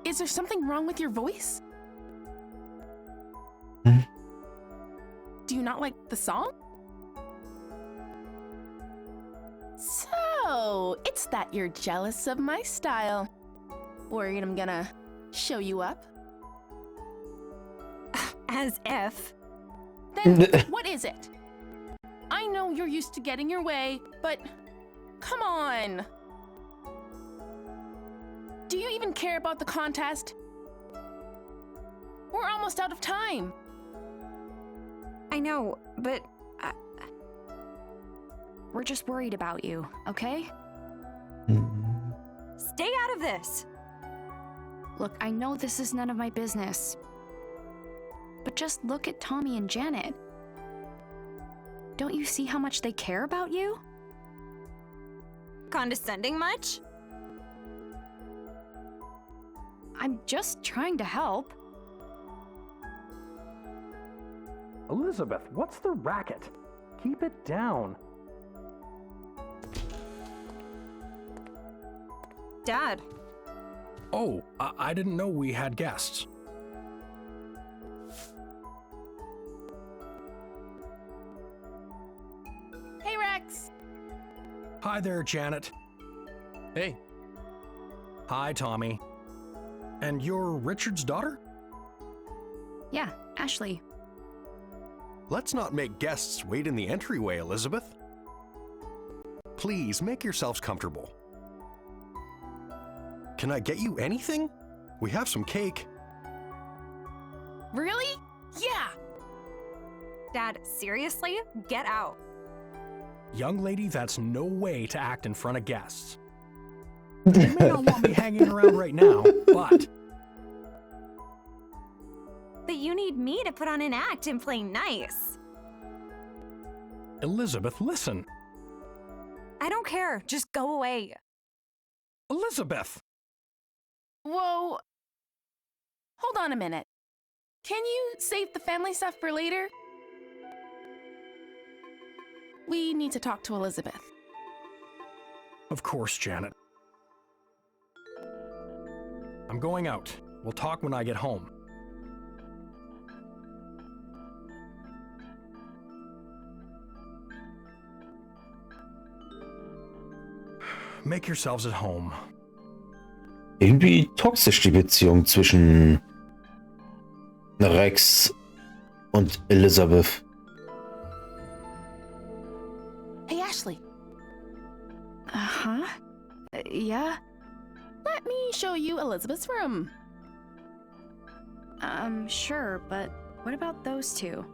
Is there something wrong with your voice? Do you not like the song? So, it's that you're jealous of my style. Worried I'm gonna show you up? As if. Then what is it? I know you're used to getting your way, but come on. Do you even care about the contest? We're almost out of time. I know, but We're just worried about you, okay? stay out of this. Look, I know this is none of my business. But just look at Tommy and Janet. Don't you see how much they care about you? Condescending much? I'm just trying to help. Elizabeth, what's the racket? Keep it down. Dad. Oh, I didn't know we had guests. Hey, Rex. Hi there, Janet. Hey. Hi, Tommy. And you're Richard's daughter? Yeah, Ashley. Let's not make guests wait in the entryway, Elizabeth. Please make yourselves comfortable. Can I get you anything? We have some cake. Really? Yeah. Dad, seriously? Get out. Young lady, that's no way to act in front of guests. You may not want me hanging around right now, but... But you need me to put on an act and play nice. Elizabeth, listen. I don't care. Just go away. Elizabeth! Whoa. Hold on a minute. Can you save the family stuff for later? We need to talk to Elizabeth. Of course, Janet. I'm going out. We'll talk when I get home. Make yourselves at home. Irgendwie toxisch die Beziehung zwischen Rex und Elizabeth. Hey, Ashley. Uh-huh. Yeah? Let me show you Elizabeth's room. Sure, but what about those two?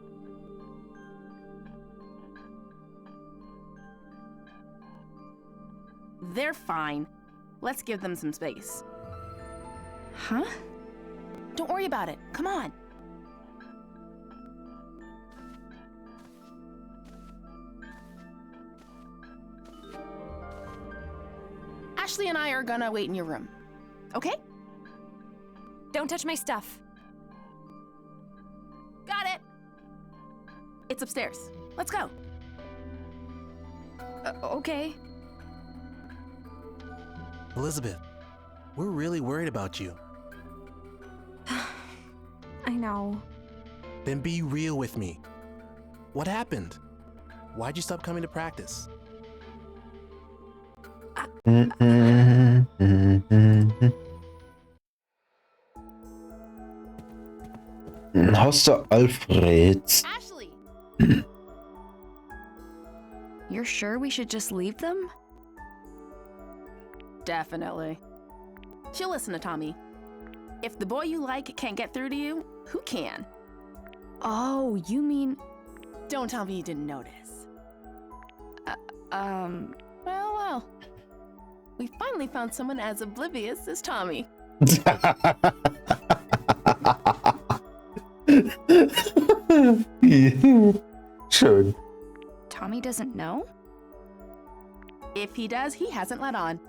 They're fine. Let's give them some space. Huh? Don't worry about it. Come on. Ashley and I are gonna wait in your room. Okay? Don't touch my stuff. Got it. It's upstairs. Let's go. Okay. Elizabeth, we're really worried about you. I know. Then be real with me. What happened? Why'd you stop coming to practice? Haus der Alfreds. Ashley! You're sure we should just leave them? Definitely. She'll listen to Tommy. If the boy you like can't get through to you, who can? Oh, you mean... Don't tell me you didn't notice. Well. We finally found someone as oblivious as Tommy. Schön. Tommy doesn't know? If he does, he hasn't let on.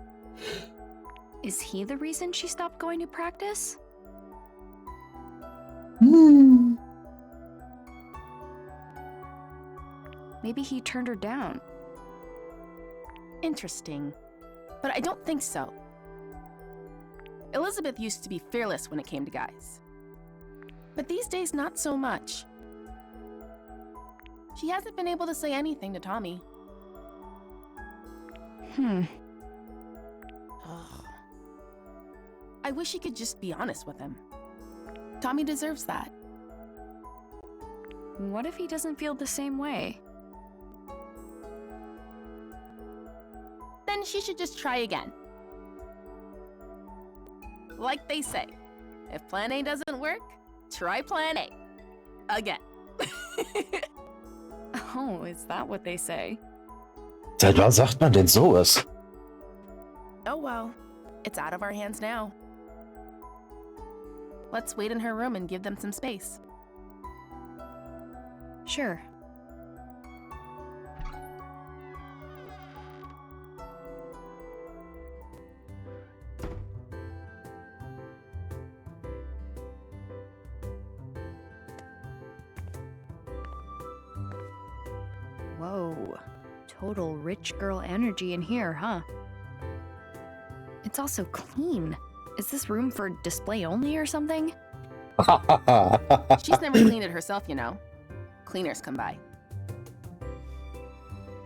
Is he the reason she stopped going to practice? Maybe he turned her down. Interesting. But I don't think so. Elizabeth used to be fearless when it came to guys. But these days, not so much. She hasn't been able to say anything to Tommy. Ugh. I wish he could just be honest with him. Tommy deserves that. What if he doesn't feel the same way? Then she should just try again. Like they say, if plan A doesn't work, try plan A. Again. Oh, is that what they say? Seit wann sagt man denn sowas? Oh well, it's out of our hands now. Let's wait in her room and give them some space. Sure. Whoa. Total rich girl energy in here, huh? It's also clean. Is this room for display only or something? She's never cleaned it herself, you know. Cleaners come by.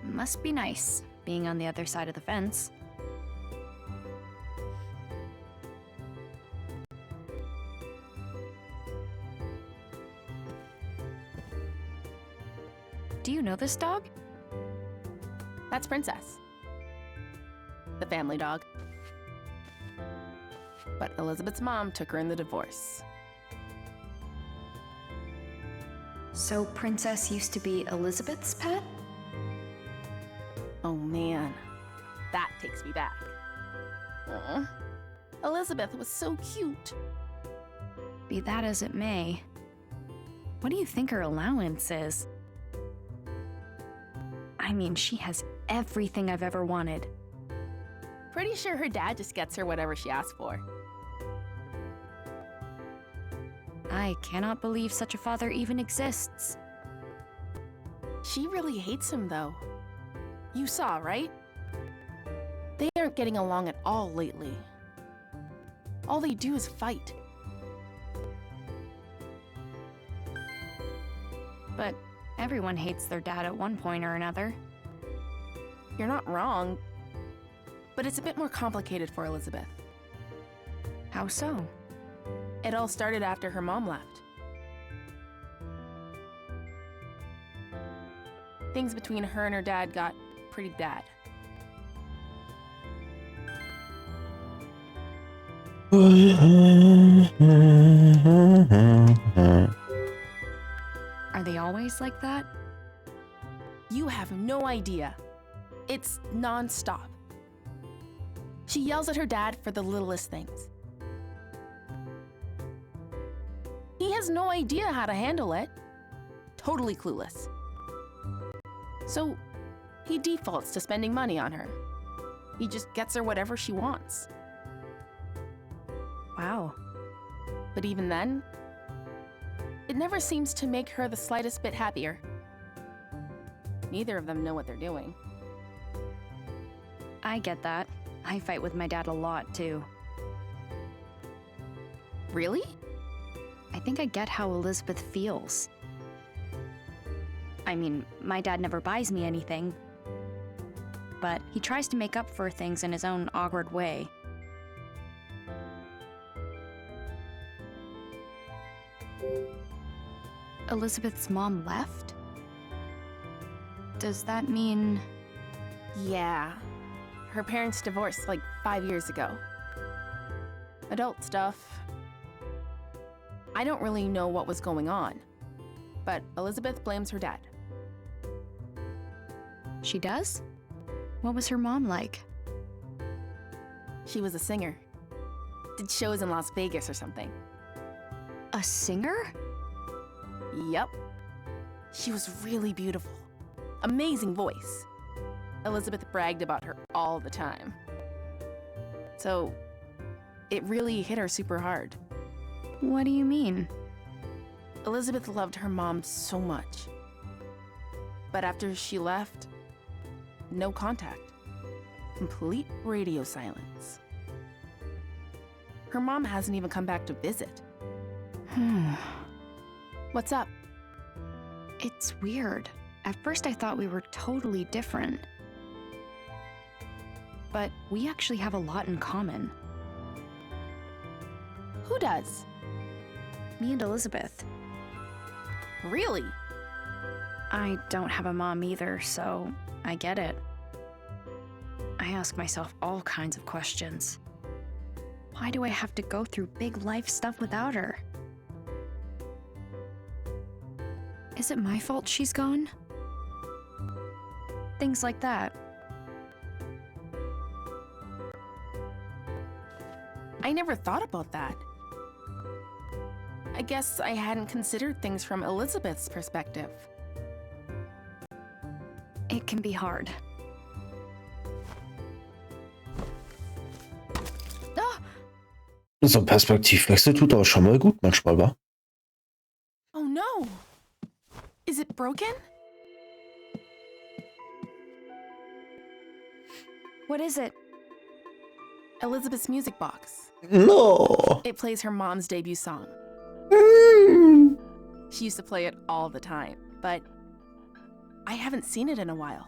Must be nice, being on the other side of the fence. Do you know this dog? That's Princess. The family dog. But Elizabeth's mom took her in the divorce. So Princess used to be Elizabeth's pet? Oh man, that takes me back. Elizabeth was so cute. Be that as it may, what do you think her allowance is? I mean, she has everything I've ever wanted. Pretty sure her dad just gets her whatever she asks for. I cannot believe such a father even exists. She really hates him, though. You saw, right? They aren't getting along at all lately. All they do is fight. But everyone hates their dad at one point or another. You're not wrong, but it's a bit more complicated for Elizabeth. How so? It all started after her mom left. Things between her and her dad got pretty bad. Are they always like that? You have no idea. It's non-stop. She yells at her dad for the littlest things. He has no idea how to handle it. Totally clueless. So, he defaults to spending money on her. He just gets her whatever she wants. Wow. But even then, it never seems to make her the slightest bit happier. Neither of them know what they're doing. I get that. I fight with my dad a lot, too. Really? I think I get how Elizabeth feels. I mean, my dad never buys me anything, but he tries to make up for things in his own awkward way. Elizabeth's mom left? Does that mean... Yeah. Her parents divorced like 5 years ago. Adult stuff. I don't really know what was going on, but Elizabeth blames her dad. She does? What was her mom like? She was a singer. Did shows in Las Vegas or something. A singer? Yep. She was really beautiful. Amazing voice. Elizabeth bragged about her all the time. So, it really hit her super hard. What do you mean? Elizabeth loved her mom so much. But after she left, no contact. Complete radio silence. Her mom hasn't even come back to visit. What's up? It's weird. At first I thought we were totally different. But we actually have a lot in common. Who does? Me and Elizabeth. Really? I don't have a mom either, so I get it. I ask myself all kinds of questions. Why do I have to go through big life stuff without her? Is it my fault she's gone? Things like that. I never thought about that. I guess I hadn't considered things from Elizabeth's perspective. It can be hard. So ein Perspektivwechsel tut auch schon mal gut manchmal, wa? Oh no! Is it broken? What is it? Elizabeth's music box. No! It plays her mom's debut song. She used to play it all the time, but I haven't seen it in a while.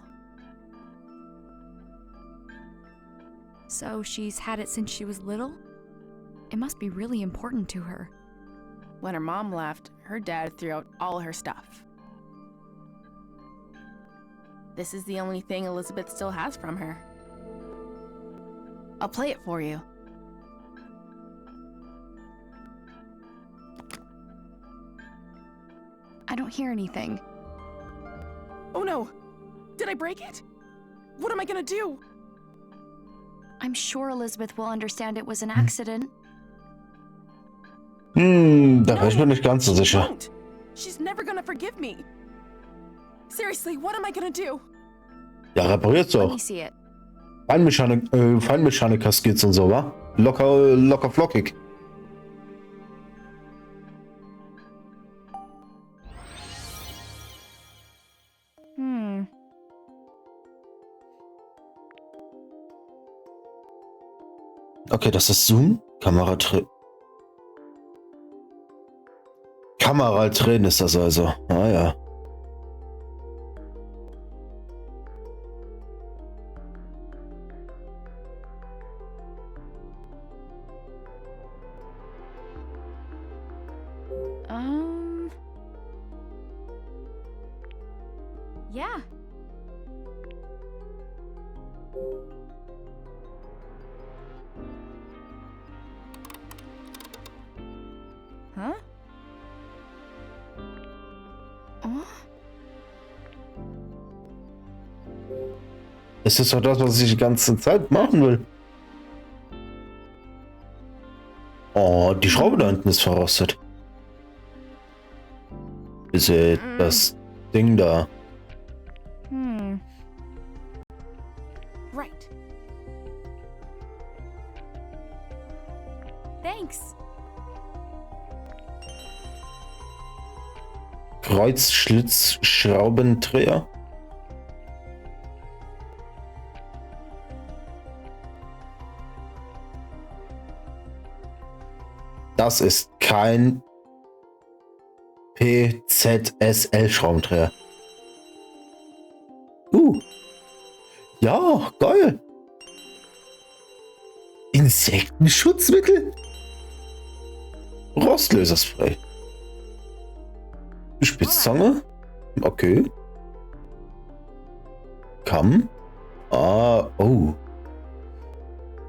So she's had it since she was little? It must be really important to her. When her mom left, her dad threw out all her stuff. This is the only thing Elizabeth still has from her. I'll play it for you. I don't hear anything. Oh no! Did I break it? What am I gonna do? I'm sure Elizabeth will understand it was an accident. Da war ich mir nicht ganz so sicher. She's never gonna forgive me. Seriously, what am I gonna do? Ja, repariert's Let doch. me see it. Feinmechanik kaskiert's und so, wa? Locker flockig. Okay, das ist Zoom. Kameradrehen ist das also. Ah ja. Yeah. Huh? Oh? Es ist doch das, was ich die ganze Zeit machen will. Oh, die Schraube da hinten ist verrostet. Ist das Ding da. Right. Thanks. Kreuzschlitzschraubendreher. Das ist kein PZSL-Schraubendreher. Ja, geil. Insektenschutzmittel? Rostlöserspray. Spitzzange? Okay. Kamm? Oh.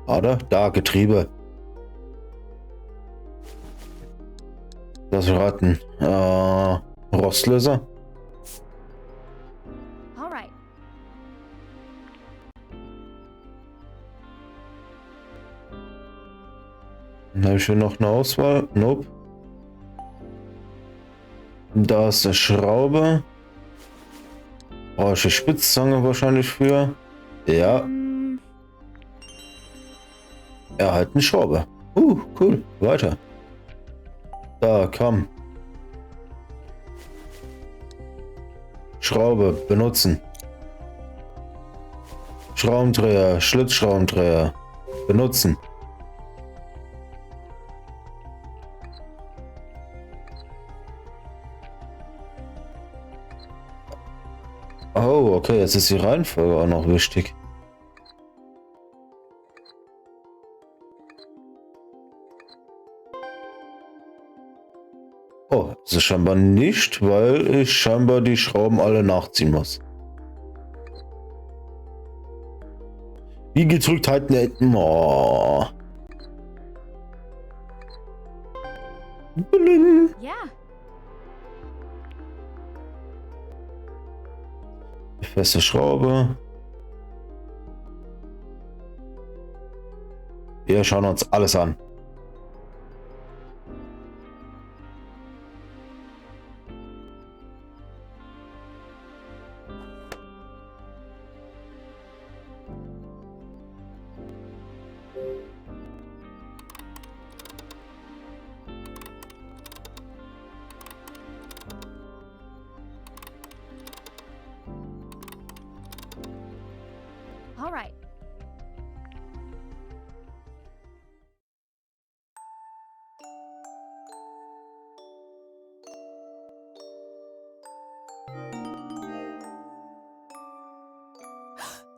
Ader? Da, Getriebe. Lass mich raten. Rostlöser? Alright. Dann habe ich hier noch eine Auswahl. Nope. Da ist der Schraube. Brauche ich die Spitzzange wahrscheinlich für. Ja. Erhalten Schraube. Cool. Weiter. Da, komm. Schraube benutzen. Schraubendreher, Schlitzschraubendreher benutzen. Oh, okay, jetzt ist die Reihenfolge auch noch wichtig. Oh, das ist scheinbar nicht, weil ich scheinbar die Schrauben alle nachziehen muss. Wie gedrückt halten? Oh. Yeah. Feste Schraube. Wir schauen uns alles an. All right.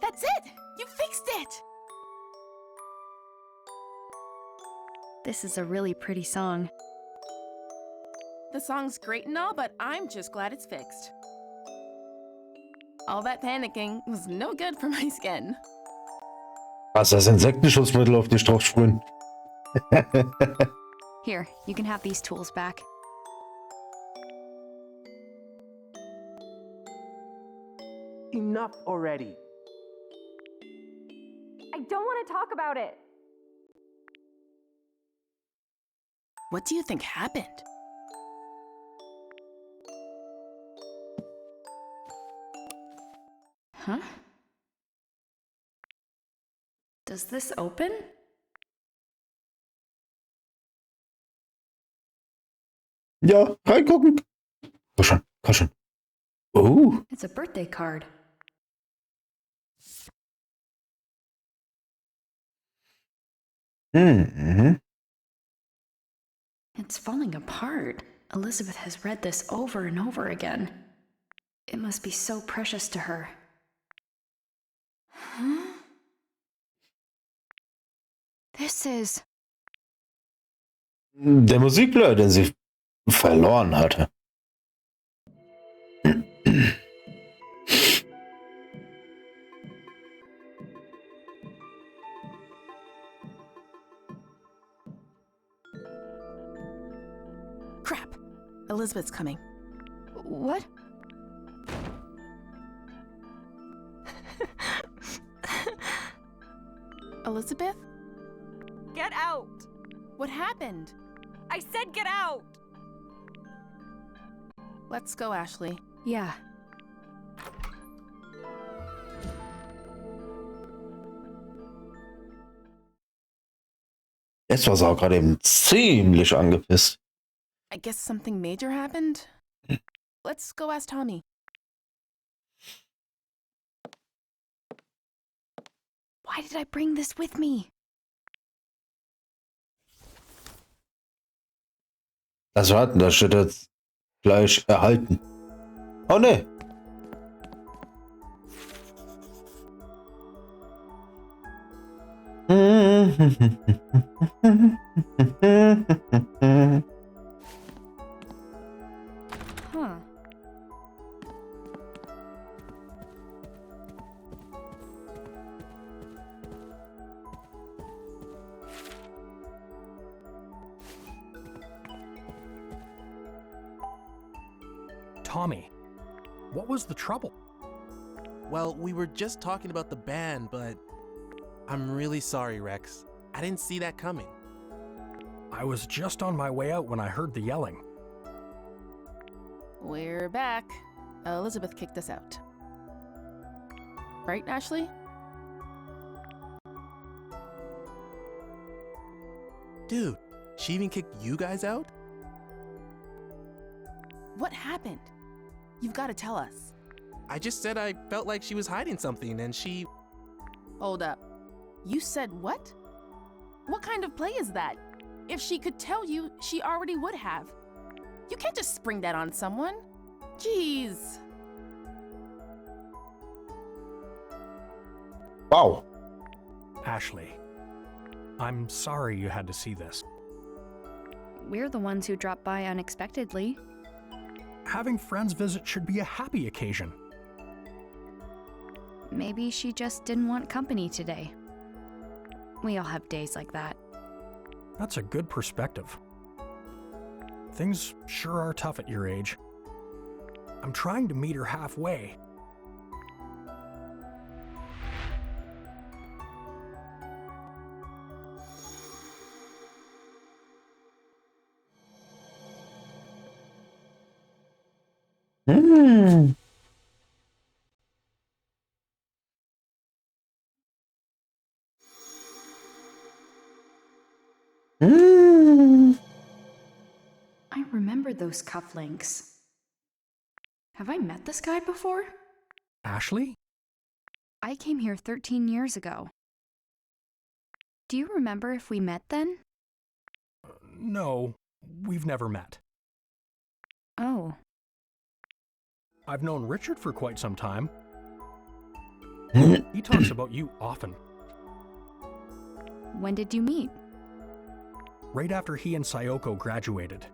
That's it! You fixed it! This is a really pretty song. The song's great and all, but I'm just glad it's fixed. All that panicking was no good for my skin. Was, das Insektenschutzmittel auf dich drauf sprühen? Here, you can have these tools back. Enough already. I don't want to talk about it. What do you think happened? Huh? Does this open? Ja, reingucken. Komm schon. Oh. It's a birthday card. Mhm. It's falling apart. Elizabeth has read this over and over again. It must be so precious to her. Huh? This is... Der Musikplayer, den sie verloren hatte. Crap. Elizabeth's coming. What? Elizabeth? Get out! What happened? I said get out! Let's go, Ashley. Yeah. Jetzt war sie auch gerade eben ziemlich angepisst. I guess something major happened? Let's go ask Tommy. Why did I bring this with me? Also hatten das steht jetzt gleich erhalten. Oh ne. Huh. Tommy, what was the trouble? Well, we were just talking about the band, but I'm really sorry, Rex. I didn't see that coming. I was just on my way out when I heard the yelling. We're back. Elizabeth kicked us out. Right, Ashley? Dude, she even kicked you guys out? What happened? You've got to tell us. I just said I felt like she was hiding something and she... Hold up. You said what? What kind of play is that? If she could tell you, she already would have. You can't just spring that on someone. Jeez. Wow. Ashley, I'm sorry you had to see this. We're the ones who dropped by unexpectedly. Having friends visit should be a happy occasion. Maybe she just didn't want company today. We all have days like that. That's a good perspective. Things sure are tough at your age. I'm trying to meet her halfway. I remember those cufflinks. Have I met this guy before? Ashley? I came here 13 years ago. Do you remember if we met then? No, we've never met. Oh. I've known Richard for quite some time. He talks about you often. When did you meet? Right after he and Sayoko graduated.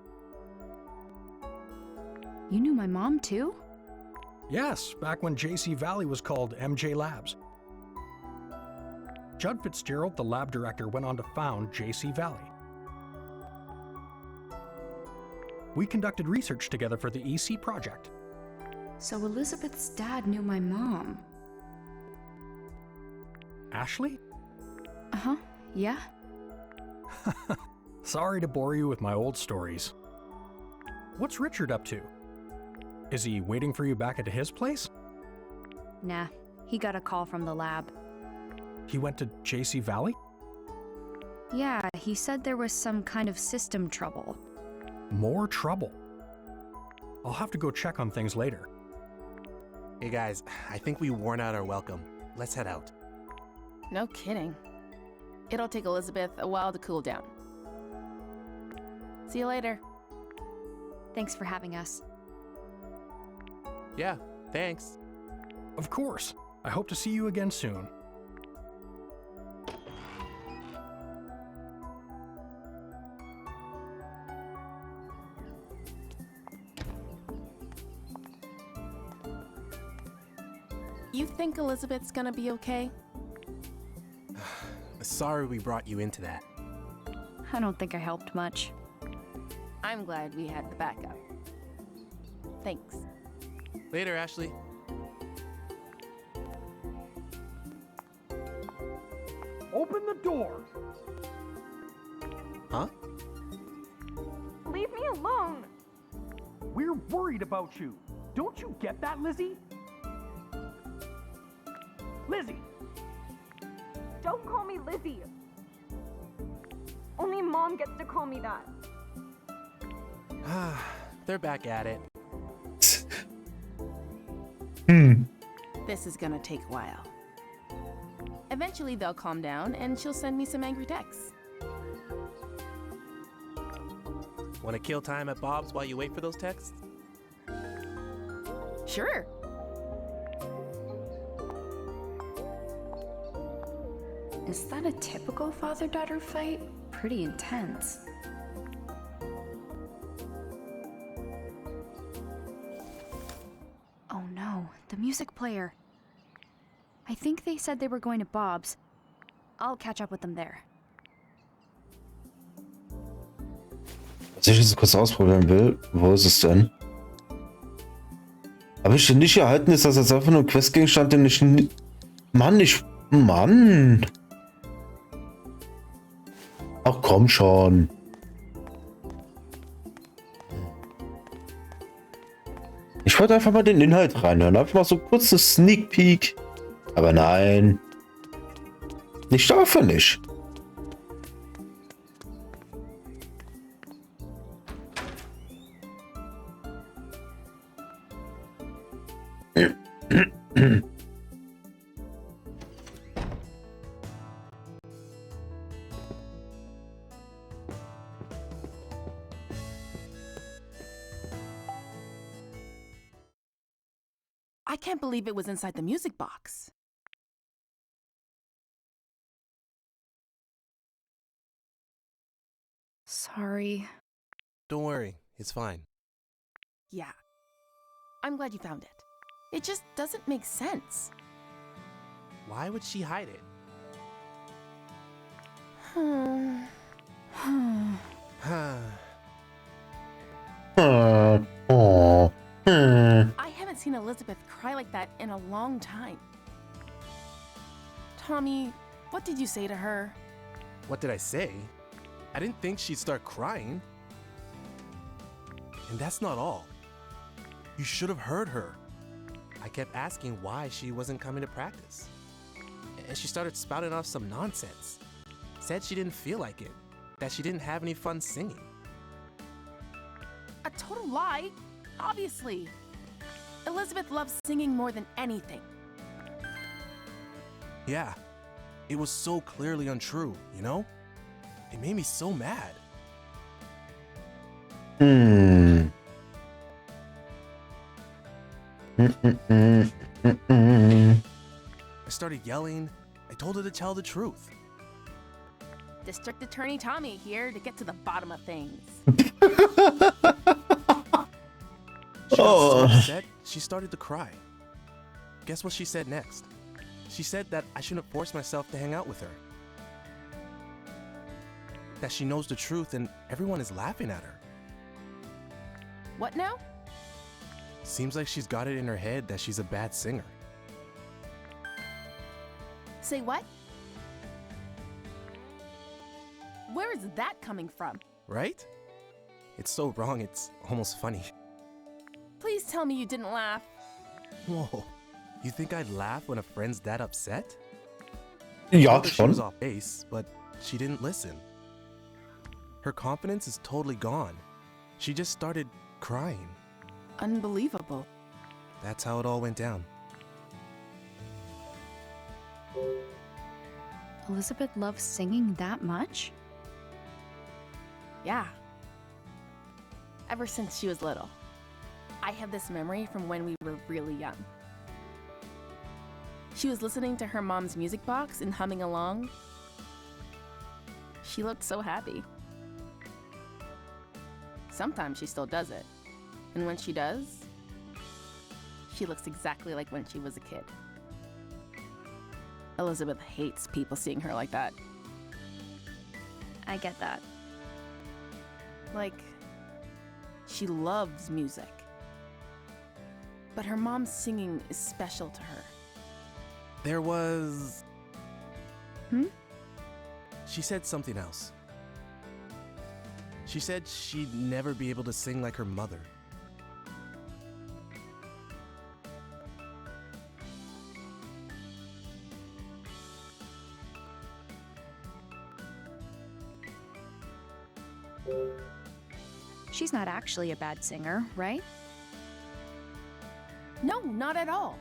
You knew my mom too? Yes, back when JC Valley was called MJ Labs. Judd Fitzgerald, the lab director, went on to found JC Valley. We conducted research together for the EC project. So Elizabeth's dad knew my mom. Ashley? Uh-huh, yeah. Sorry to bore you with my old stories. What's Richard up to? Is he waiting for you back at his place? Nah, he got a call from the lab. He went to JC Valley? Yeah, he said there was some kind of system trouble. More trouble. I'll have to go check on things later. Hey guys, I think we worn out our welcome. Let's head out. No kidding. It'll take Elizabeth a while to cool down. See you later. Thanks for having us. Yeah, thanks. Of course. I hope to see you again soon. You think Elizabeth's gonna be okay? Sorry we brought you into that. I don't think I helped much. I'm glad we had the backup. Thanks. Later, Ashley. Open the door! Huh? Leave me alone! We're worried about you. Don't you get that, Lizzie? Lizzie! Don't call me Lizzie. Only Mom gets to call me that. They're back at it. This is gonna take a while. Eventually they'll calm down and she'll send me some angry texts. Want to kill time at Bob's while you wait for those texts? Sure. Is that a typical father-daughter fight? Pretty intense. Oh no, the music player. I think they said they were going to Bob's. I'll catch up with them there. Was ich jetzt kurz ausprobieren will, wo ist es denn? Habe ich den nicht erhalten? Ist das jetzt einfach nur ein Questgegenstand, den ich... Mann, Mann! Ach komm schon. Ich wollte einfach mal den Inhalt reinhören. Einfach mal so kurz eine Sneak Peek. Aber nein. Nicht dafür nicht. I can't believe it was inside the music box. Sorry. Don't worry, it's fine. Yeah. I'm glad you found it. It just doesn't make sense. Why would she hide it? I haven't seen Elizabeth cry like that in a long time. Tommy, what did you say to her? What did I say? I didn't think she'd start crying. And that's not all. You should have heard her. I kept asking why she wasn't coming to practice. And she started spouting off some nonsense. Said she didn't feel like it. That she didn't have any fun singing. A total lie, obviously. Elizabeth loves singing more than anything. Yeah, it was so clearly untrue, you know? It made me so mad. I started yelling. I told her to tell the truth. District Attorney Tommy here to get to the bottom of things. She got so upset, she started to cry. Guess what she said next? She said that I shouldn't force myself to hang out with her. That she knows the truth and everyone is laughing at her. What now? Seems like she's got it in her head that she's a bad singer. Say what? Where is that coming from? Right? It's so wrong, it's almost funny. Please tell me you didn't laugh. Whoa, you think I'd laugh when a friend's that upset? Ja, She was schon. off base, but she didn't listen. Her confidence is totally gone. She just started crying. Unbelievable. That's how it all went down. Elizabeth loves singing that much? Yeah. Ever since she was little. I have this memory from when we were really young. She was listening to her mom's music box and humming along. She looked so happy. Sometimes she still does it. And when she does, she looks exactly like when she was a kid. Elizabeth hates people seeing her like that. I get that. Like, she loves music. But her mom's singing is special to her. There was... Hmm? She said something else. She said she'd never be able to sing like her mother. She's not actually a bad singer, right? No, not at all.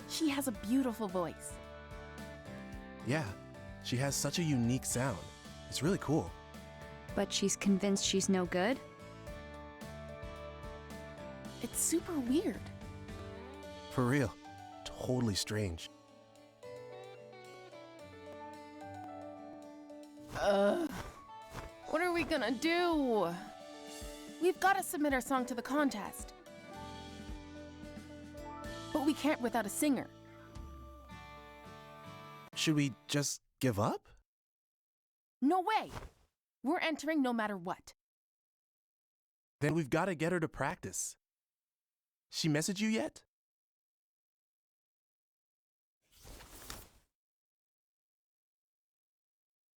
She has a beautiful voice. Yeah, she has such a unique sound. It's really cool. But she's convinced she's no good? It's super weird. For real. Totally strange. What are we gonna do? We've got to submit our song to the contest. But we can't without a singer. Should we just give up? No way! We're entering no matter what. Then we've got to get her to practice. She messaged you yet?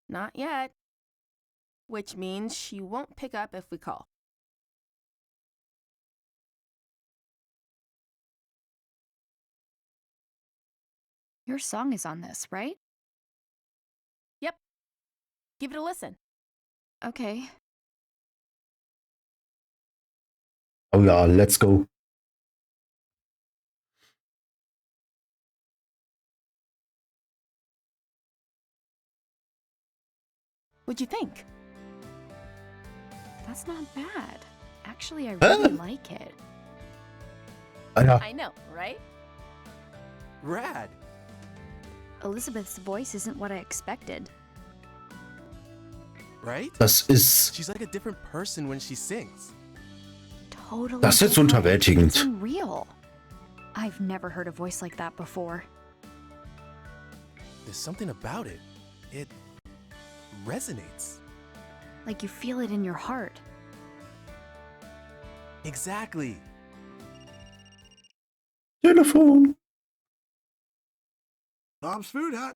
Not yet. Which means she won't pick up if we call. Your song is on this, right? Yep. Give it a listen. Okay. Oh ja, let's go. What'd you think? That's not bad. Actually, I really like it. I know, right? Rad. Elizabeth's voice isn't what I expected. Right? Das ist... She's like a different person when she sings. Totally. Das ist jetzt different. unterwältigend. It's unreal. I've never heard a voice like that before. There's something about it. It resonates. Like you feel it in your heart. Exactly. Telefon. Bob's Food Hut.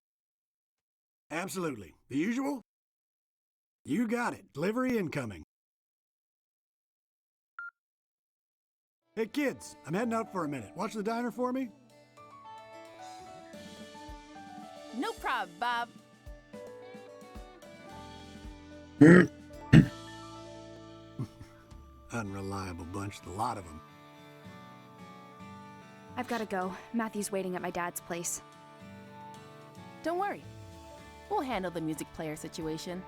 Absolutely. The usual? You got it. Delivery incoming. Hey kids, I'm heading out for a minute. Watch the diner for me. No prob, Bob. Unreliable bunch, the lot of them. I've got to go. Matthew's waiting at my dad's place. Don't worry. We'll handle the music player situation.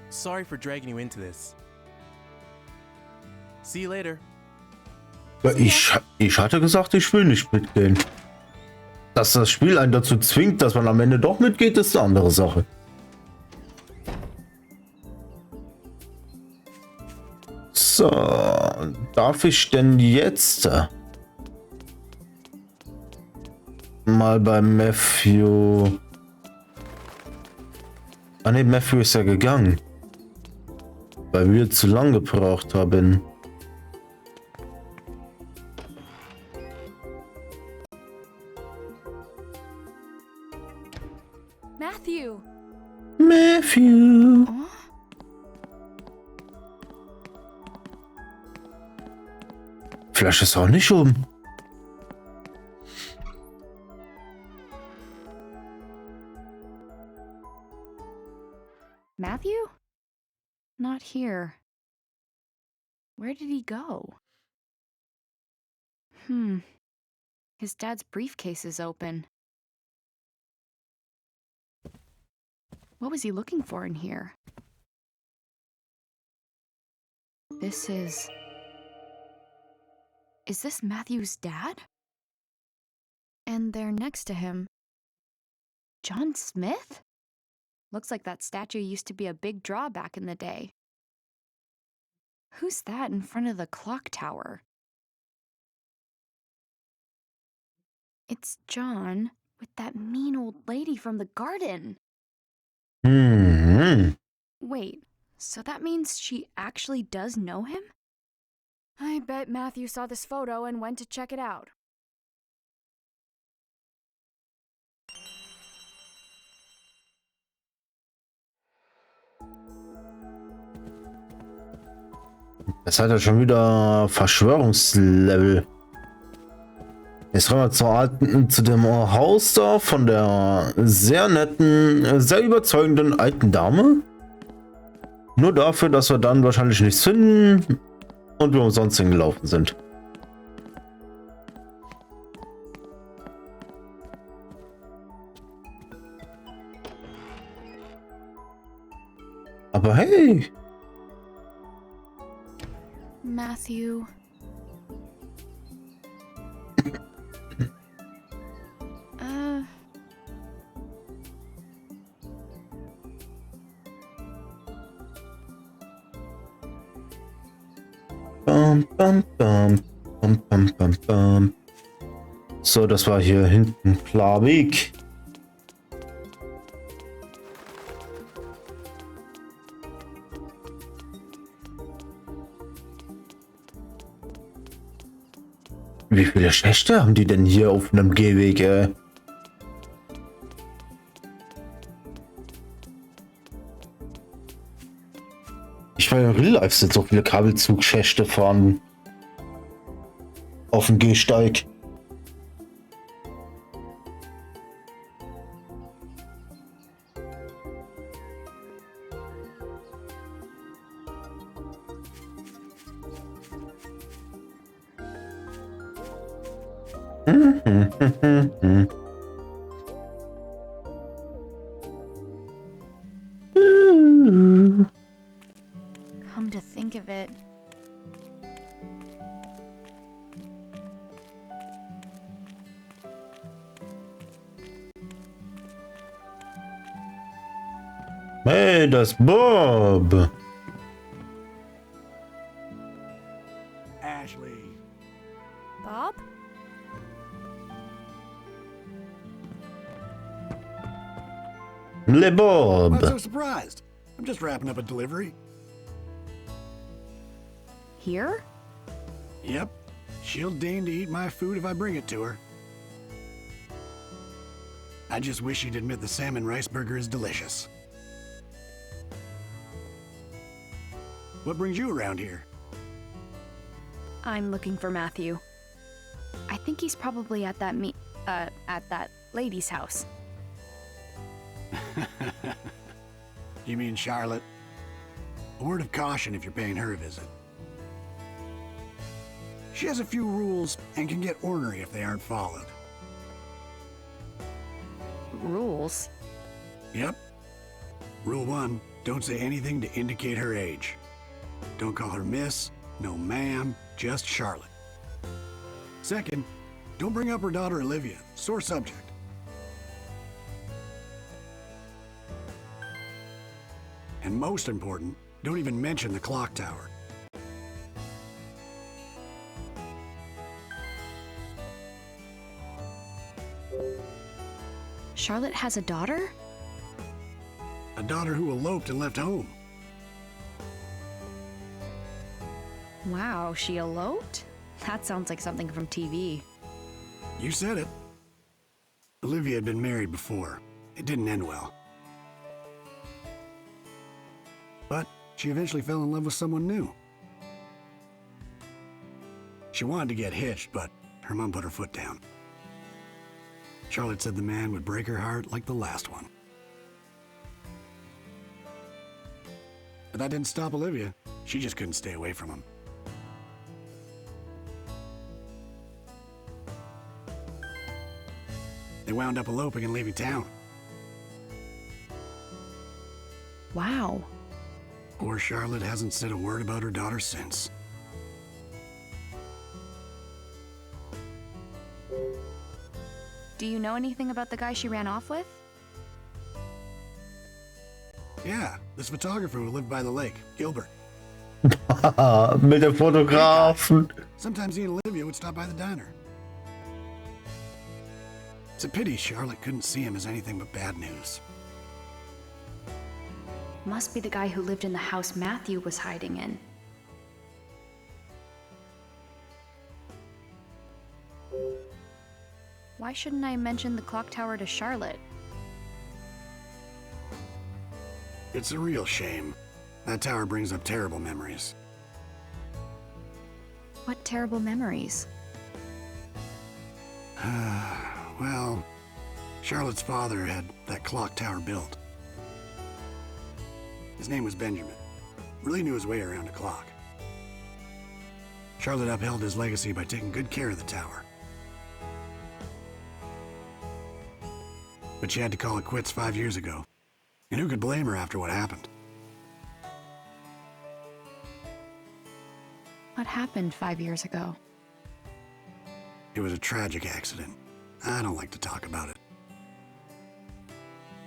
Sorry for dragging you into this. See you later. Ich hatte gesagt, ich will nicht mitgehen. Dass das Spiel einen dazu zwingt, dass man am Ende doch mitgeht, ist eine andere Sache. So, darf ich denn jetzt mal bei Matthew... Ah ne, Matthew ist ja gegangen. Weil wir zu lang gebraucht haben. Matthew! Matthew! Oh? Flasche ist auch nicht oben. Matthew? Not here. Where did he go? His dad's briefcase is open. What was he looking for in here? This is... Is this Matthew's dad? And there next to him... John Smith? Looks like that statue used to be a big draw back in the day. Who's that in front of the clock tower? It's John with that mean old lady from the garden. Wait, so that means she actually does know him? I bet Matthew saw this photo and went to check it out. Das hat ja schon wieder Verschwörungslevel. Jetzt rennen wir zu dem Haus da von der sehr netten, sehr überzeugenden alten Dame. Nur dafür, dass wir dann wahrscheinlich nichts finden und wir umsonst hingelaufen sind. Aber hey! Matthew, Bam, bam, bam, bam, bam, bam, bam. So, das war hier hinten Plavik. Wie viele Schächte haben die denn hier auf einem Gehweg, ey? Ich war in Real Life sind so viele Kabelzugschächte fahren auf dem Gehsteig. Come to think of it. Hey, das ist Bob. Ashley. Bob? Le Bob. I'm so surprised. I'm just wrapping up a delivery. Here? Yep. She'll deign to eat my food if I bring it to her. I just wish she'd admit the salmon rice burger is delicious. What brings you around here? I'm looking for Matthew. I think he's probably at that at that lady's house. You mean Charlotte? A word of caution if you're paying her a visit. She has a few rules and can get ornery if they aren't followed. Rules? Yep. Rule 1, don't say anything to indicate her age. Don't call her miss, no ma'am, just Charlotte. Second, don't bring up her daughter Olivia, sore subject. And most important, don't even mention the clock tower. Charlotte has a daughter? A daughter who eloped and left home. Wow, she eloped? That sounds like something from TV. You said it. Olivia had been married before. It didn't end well. But she eventually fell in love with someone new. She wanted to get hitched, but her mom put her foot down. Charlotte said the man would break her heart like the last one. But that didn't stop Olivia. She just couldn't stay away from him. They wound up eloping and leaving town. Wow. Poor Charlotte hasn't said a word about her daughter since. Do you know anything about the guy she ran off with? Yeah, this photographer who lived by the lake, Gilbert. Mit dem Fotografen. Sometimes he and Olivia would stop by the diner. It's a pity Charlotte couldn't see him as anything but bad news. Must be the guy who lived in the house Matthew was hiding in. Why shouldn't I mention the clock tower to Charlotte? It's a real shame. That tower brings up terrible memories. What terrible memories? Well, Charlotte's father had that clock tower built. His name was Benjamin. Really knew his way around a clock. Charlotte upheld his legacy by taking good care of the tower. But she had to call it quits 5 years ago. And who could blame her after what happened? What happened 5 years ago? It was a tragic accident. I don't like to talk about it.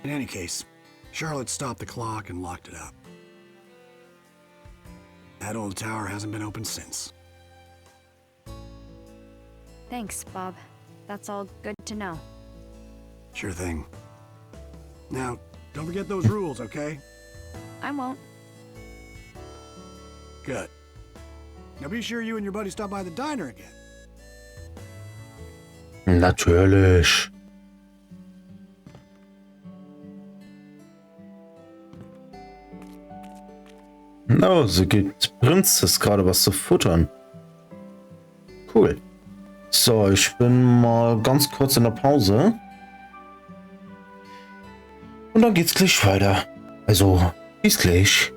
In any case, Charlotte stopped the clock and locked it up. That old tower hasn't been opened since. Thanks, Bob. That's all good to know. Sure thing. Now, don't forget those rules, okay? I won't. Good. Now be sure you and your buddy stop by the diner again. Natürlich. Oh, sie gibt Prinzess gerade was zu futtern. Cool. So, ich bin mal ganz kurz in der Pause. Und dann geht's gleich weiter. Also, bis gleich.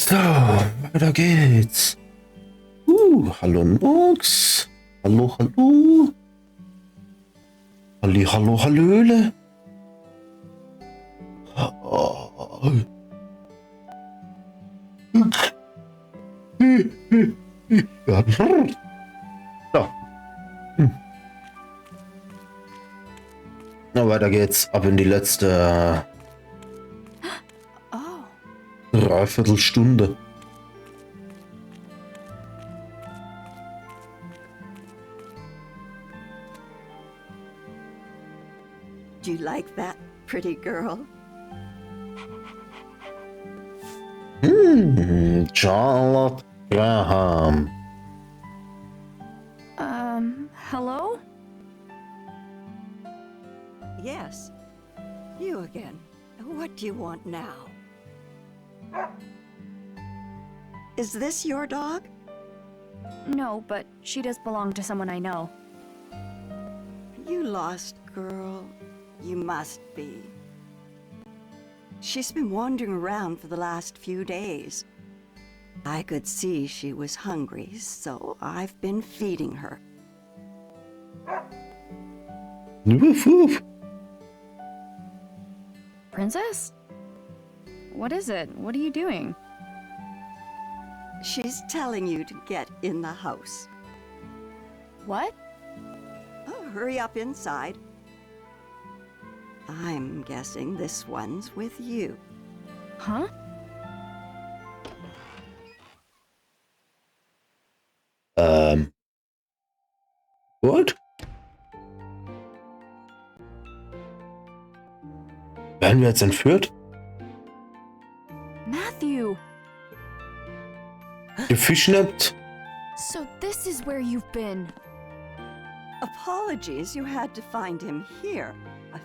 So, weiter geht's. Hallo Nox. Hallo, hallo. Hallo, hallöle. Ja. So. Na, weiter geht's. Ab in die letzte Dreiviertelstunde. Do you like that, pretty girl? Charlotte Graham. Hello? Yes. You again. What do you want now? Is this your dog? No, but she does belong to someone I know. You lost girl. You must be. She's been wandering around for the last few days. I could see she was hungry, so I've been feeding her. Woof woof. Princess? What is it? What are you doing? She's telling you to get in the house. What? Oh, hurry up inside. I'm guessing this one's with you. Huh? What? Werden wir jetzt entführt? Matthew! Gefishnet? So this is where you've been. Apologies, you had to find him here. Of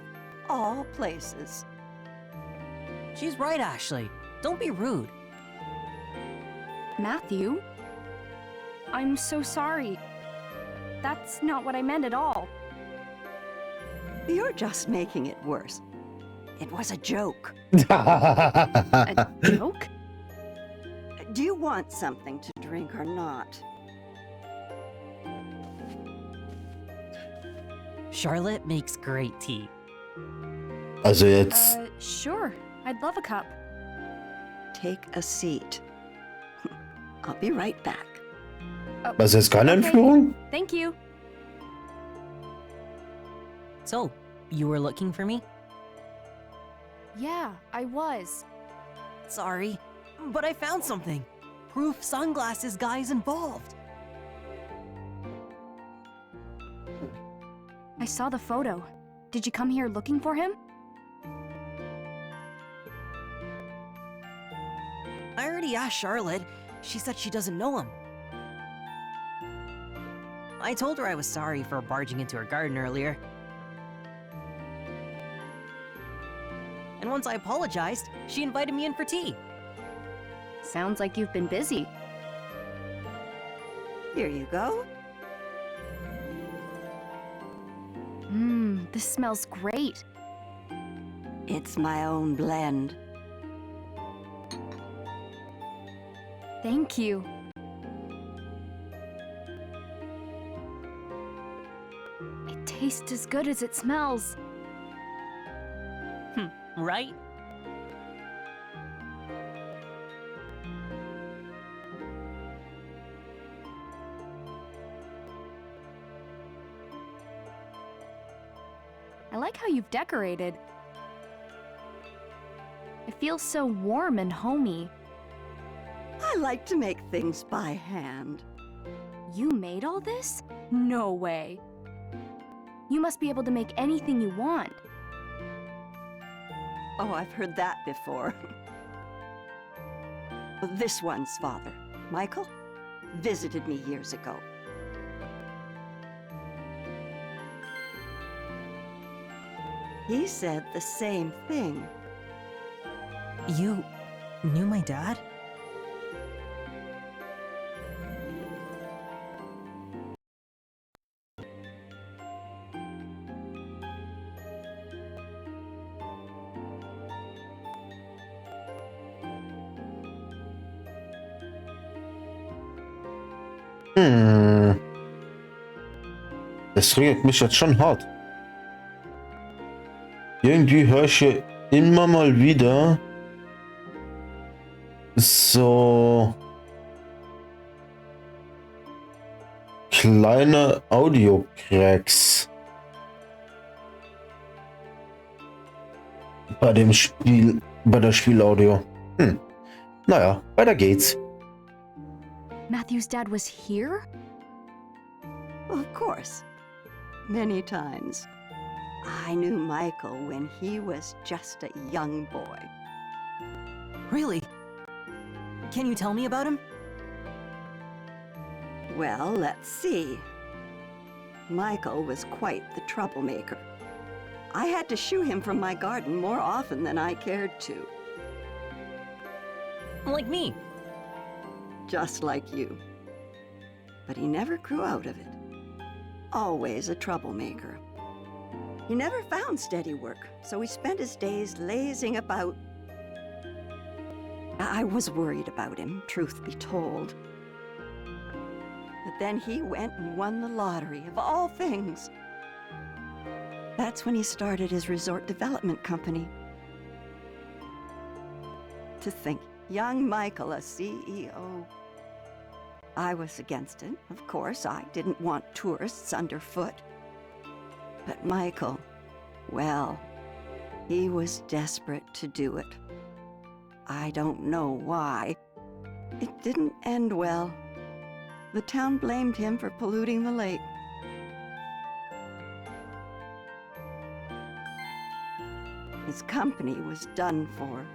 all places. She's right, Ashley. Don't be rude. Matthew? I'm so sorry. That's not what I meant at all. You're just making it worse. It was a joke. A joke? Do you want something to drink or not? Charlotte makes great tea. Also jetzt. Sure. I'd love a cup. Take a seat. I'll be right back. Was ist keine Entführung? Thank you. So, you were looking for me? Yeah, I was. Sorry, but I found something. Proof sunglasses guy's involved. I saw the photo. Did you come here looking for him? I already asked Charlotte. She said she doesn't know him. I told her I was sorry for barging into her garden earlier. And once I apologized, she invited me in for tea. Sounds like you've been busy. Here you go. This smells great. It's my own blend. Thank you. It tastes as good as it smells. Right? I like how you've decorated. It feels so warm and homey. I like to make things by hand. You made all this? No way. You must be able to make anything you want. Oh, I've heard that before. This one's father, Michael, visited me years ago. He said the same thing. You knew my dad? Das triggert mich jetzt schon hart. Irgendwie höre ich hier immer mal wieder so kleine Audio-Cracks bei dem Spiel, bei der Spielaudio. Naja, weiter geht's. Matthew's dad was here? Of course. Many times. I knew Michael when he was just a young boy. Really? Can you tell me about him? Well, let's see. Michael was quite the troublemaker. I had to shoo him from my garden more often than I cared to. Like me. Just like you. But he never grew out of it. Always a troublemaker. He never found steady work, so he spent his days lazing about. I was worried about him, truth be told. But then he went and won the lottery, of all things. That's when he started his resort development company. To think, young Michael, a CEO. I was against it, of course. I didn't want tourists underfoot. But Michael, well, he was desperate to do it. I don't know why. It didn't end well. The town blamed him for polluting the lake. His company was done for.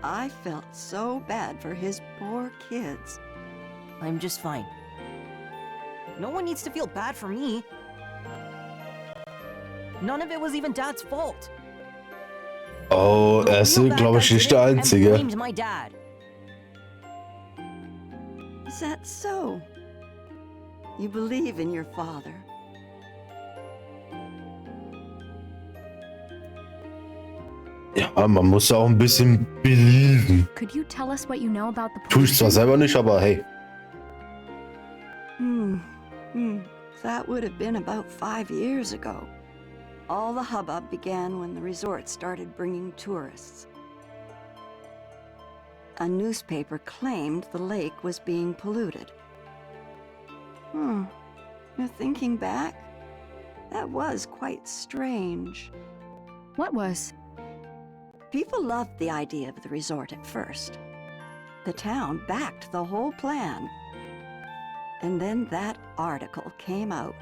I felt so bad for his poor kids. I'm just fine. No one needs to feel bad for me. None of it was even Dad's fault. Oh, er ist, glaube ich, nicht der Einzige. Blamed my dad. Is that so? You believe in your father? Ja, man muss auch ein bisschen belieben. Could you tell us what you know about the Tue ich zwar selber nicht, aber hey. That would have been about 5 years ago. All the hubbub began when the resort started bringing tourists. A newspaper claimed the lake was being polluted. Now thinking back, that was quite strange. What was? People loved the idea of the resort at first. The town backed the whole plan. And then that article came out.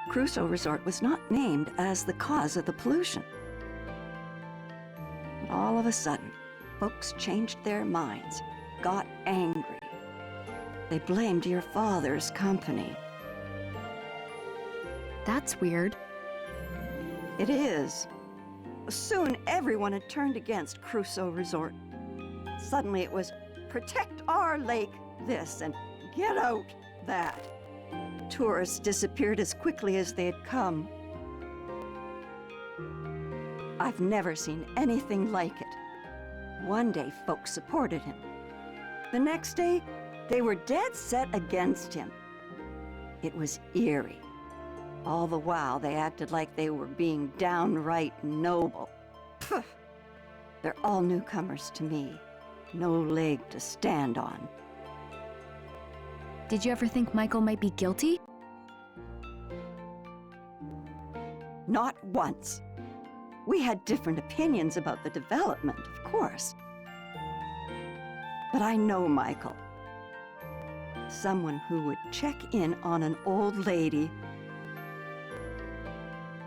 Crusoe Resort was not named as the cause of the pollution. But all of a sudden, folks changed their minds, got angry. They blamed your father's company. That's weird. It is. Soon everyone had turned against Crusoe Resort. Suddenly it was, protect our lake, this, and get out, that. Tourists disappeared as quickly as they had come. I've never seen anything like it. One day, folks supported him. The next day, they were dead set against him. It was eerie. All the while, they acted like they were being downright noble. Pfft. They're all newcomers to me. No leg to stand on. Did you ever think Michael might be guilty? Not once. We had different opinions about the development, of course. But I know Michael. Someone who would check in on an old lady.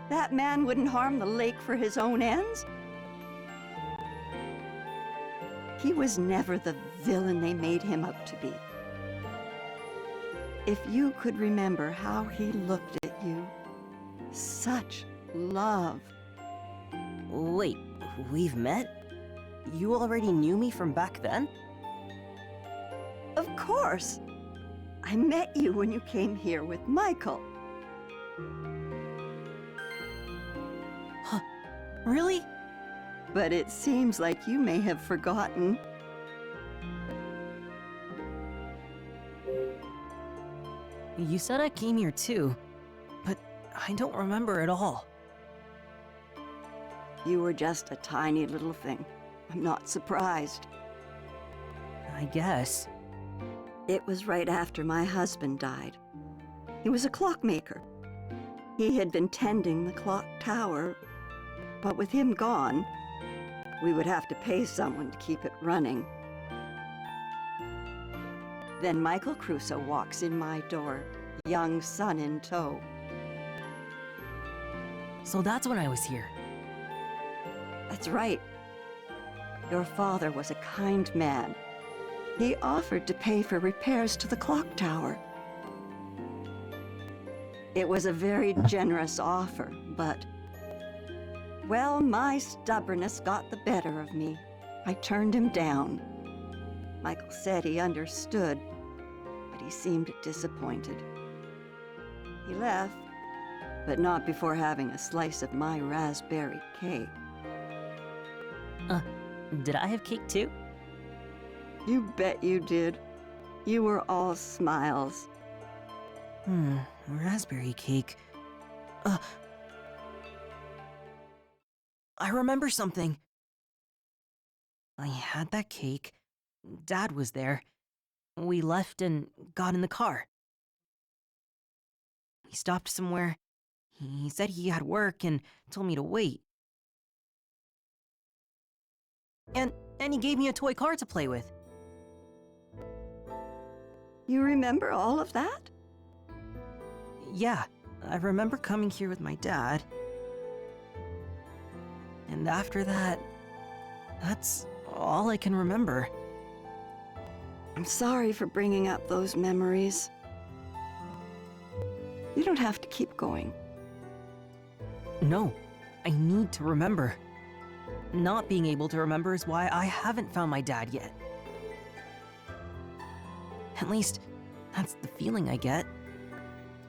That man wouldn't harm the lake for his own ends. He was never the villain they made him out to be. If you could remember how he looked at you, such love. Wait, we've met? You already knew me from back then? Of course. I met you when you came here with Michael. Huh, really? But it seems like you may have forgotten. You said I came here too, but I don't remember at all. You were just a tiny little thing. I'm not surprised. I guess. It was right after my husband died. He was a clockmaker. He had been tending the clock tower, but with him gone, we would have to pay someone to keep it running. Then Michael Crusoe walks in my door, young son in tow. So that's when I was here. That's right. Your father was a kind man. He offered to pay for repairs to the clock tower. It was a very generous offer, but... well, my stubbornness got the better of me. I turned him down. Michael said he understood, but he seemed disappointed. He left, but not before having a slice of my raspberry cake. Did I have cake too? You bet you did. You were all smiles. Raspberry cake. I remember something. I had that cake. Dad was there. We left and got in the car. He stopped somewhere. He said he had work and told me to wait. And he gave me a toy car to play with. You remember all of that? Yeah, I remember coming here with my dad. And after that, that's all I can remember. I'm sorry for bringing up those memories. You don't have to keep going. No, I need to remember. Not being able to remember is why I haven't found my dad yet. At least, that's the feeling I get.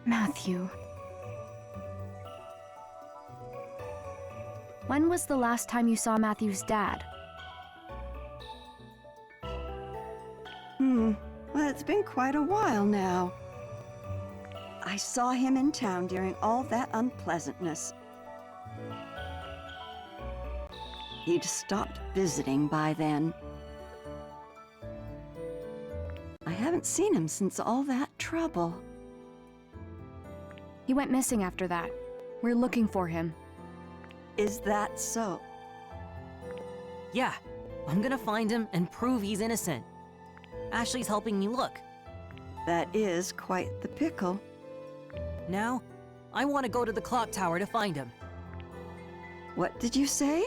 Matthew. When was the last time you saw Matthew's dad? Well, it's been quite a while now. I saw him in town during all that unpleasantness. He'd stopped visiting by then. I haven't seen him since all that trouble. He went missing after that. We're looking for him. Is that so? Yeah, I'm gonna find him and prove he's innocent. Ashley's helping me look. That is quite the pickle. Now, I want to go to the clock tower to find him. What did you say?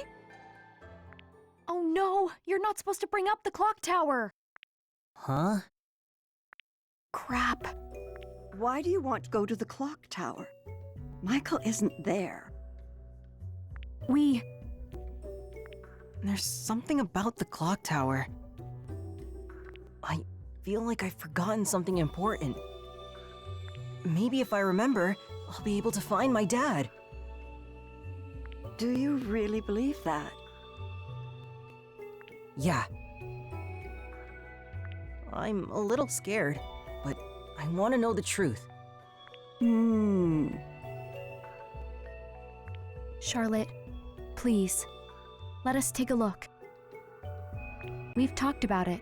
Oh no! You're not supposed to bring up the clock tower! Huh? Crap. Why do you want to go to the clock tower? Michael isn't there. There's something about the clock tower. I feel like I've forgotten something important. Maybe if I remember, I'll be able to find my dad. Do you really believe that? Yeah. I'm a little scared, but I want to know the truth. Charlotte, please, let us take a look. We've talked about it.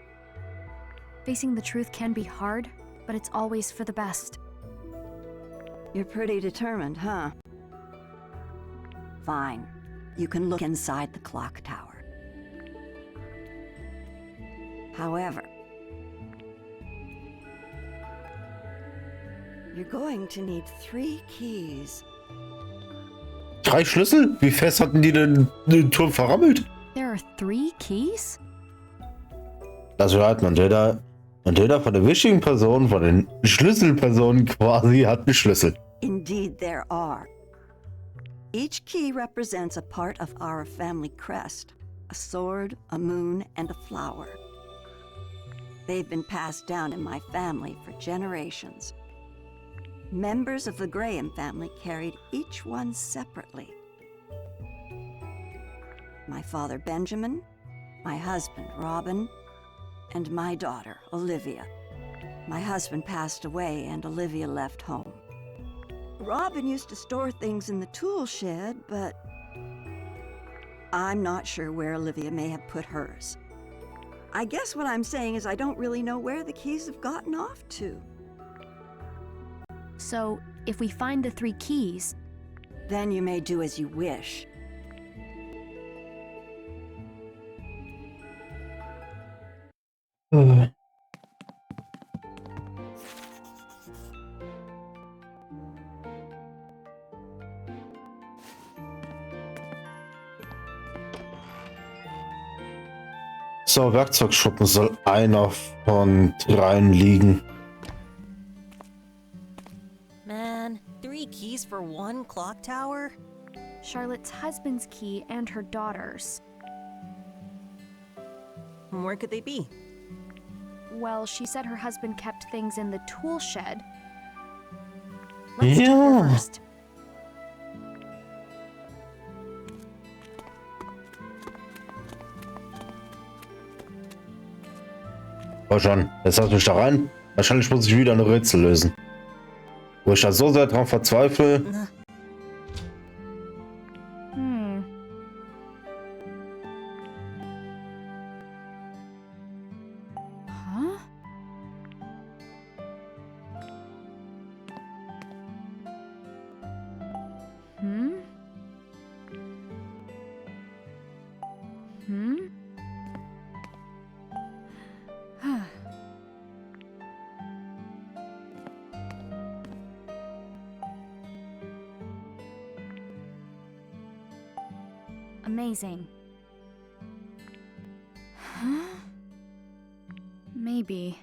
Facing the truth can be hard, but it's always for the best. You're pretty determined, huh? Fine. You can look inside the clock tower. However, you're going to need 3 keys. 3 Schlüssel? Wie fest hatten die denn den Turm verrammelt? There are 3 keys? Also hat man jeder von den wichtigen Personen, von den Schlüsselpersonen quasi, hat einen Schlüssel. Indeed, there are. Each key represents a part of our family crest: a sword, a moon, and a flower. They've been passed down in my family for generations. Members of the Graham family carried each one separately. My father Benjamin, my husband Robin, and my daughter Olivia. My husband passed away and Olivia left home. Robin used to store things in the tool shed, but I'm not sure where Olivia may have put hers. I guess what I'm saying is I don't really know where the keys have gotten off to. So, if we find the 3 keys, then you may do as you wish. So, Werkzeugschuppen soll einer von 3 liegen. Man, 3 keys for 1 clock tower? Charlotte's husband's key and her daughter's. Where could they be? Well, she said her husband kept things in the tool shed. Let's check her Ja. first. Oh schon, jetzt lass mich da rein. Wahrscheinlich muss ich wieder eine Rätsel lösen. Wo ich da so sehr dran verzweifle. Huh? Hmm? Hmm? Amazing. Huh? Maybe.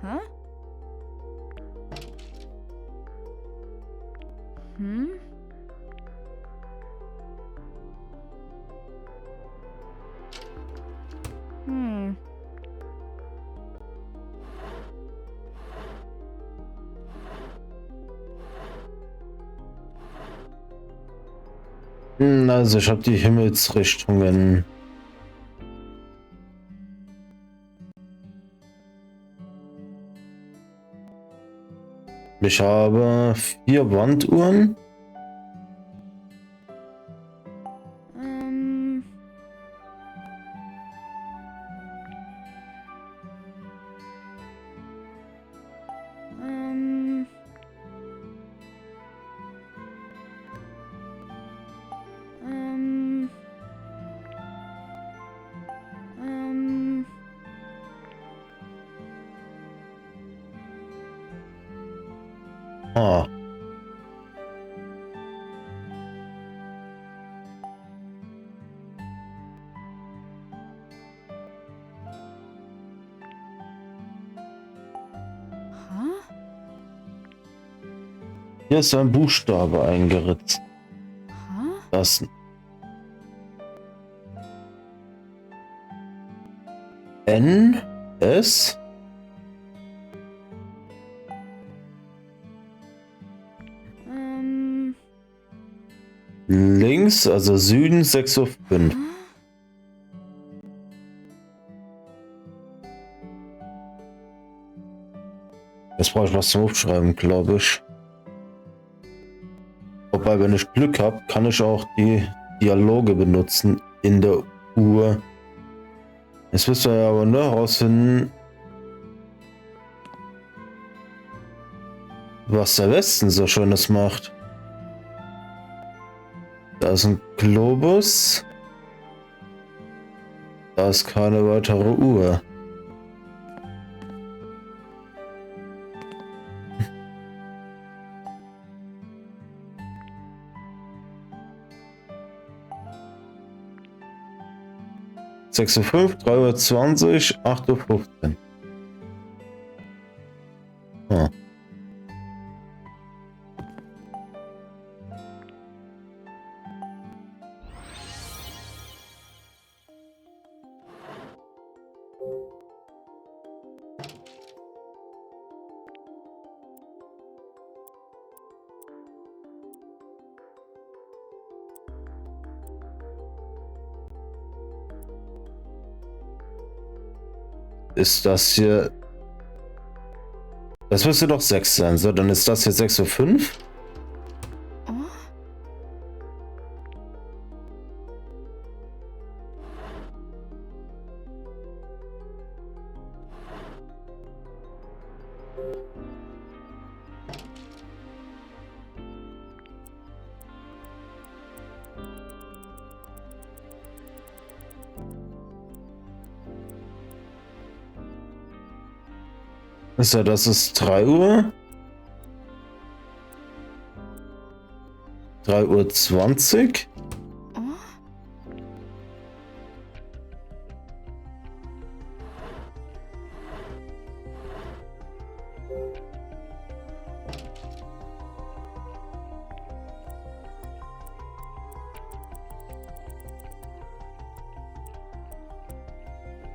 Huh? Hmm? Also ich habe die Himmelsrichtungen. Ich habe 4 Wanduhren. Ah. Hier ist ein Buchstabe eingeritzt. Das N, S. Links, also Süden, 6:05 Uhr. Jetzt brauche ich was zum Aufschreiben, glaube ich. Wobei, wenn ich Glück habe, kann ich auch die Dialoge benutzen in der Uhr. Jetzt müssen wir aber nur herausfinden, was der Westen so Schönes macht. Da ist ein Globus. Da ist keine weitere Uhr. (6:05 Uhr, 3:20 Uhr, 8:15 Uhr). Ah. ist das hier... Das müsste doch 6 sein. So, dann ist das hier 6:05 Uhr. So, das ist 3 Uhr. 3:20 Uhr.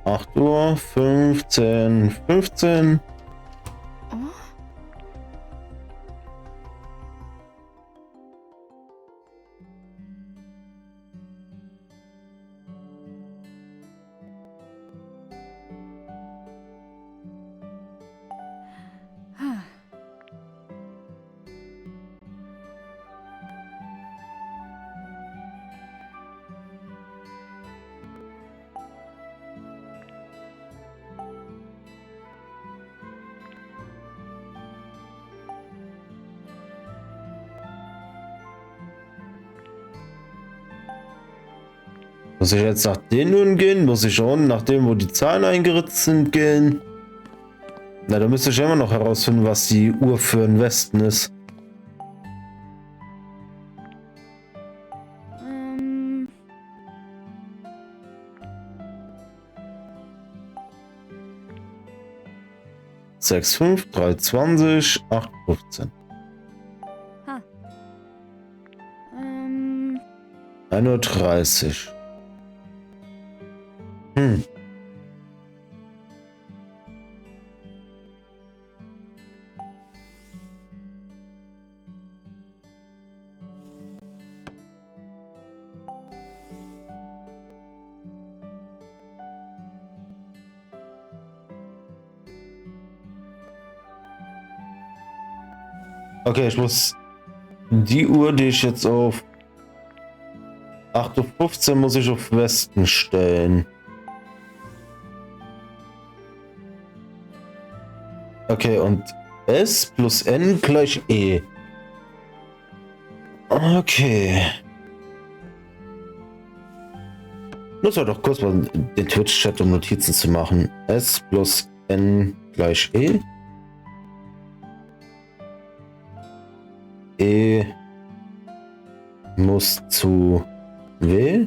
Acht Uhr, 15:15 Uhr. Muss ich jetzt nach den nun gehen? Muss ich schon nach dem, wo die Zahlen eingeritzt sind, gehen? Na, da müsste ich immer noch herausfinden, was die Uhr für den Westen ist. Sechs fünf, 3:20, 8:15. 1:30 Uhr. Okay, ich muss die Uhr, die ich jetzt auf 8:15 Uhr muss ich auf Westen stellen. Okay, und S plus N gleich E. Okay. Nutze doch kurz mal den Twitch-Chat, um Notizen zu machen. S plus N gleich E. E muss zu W.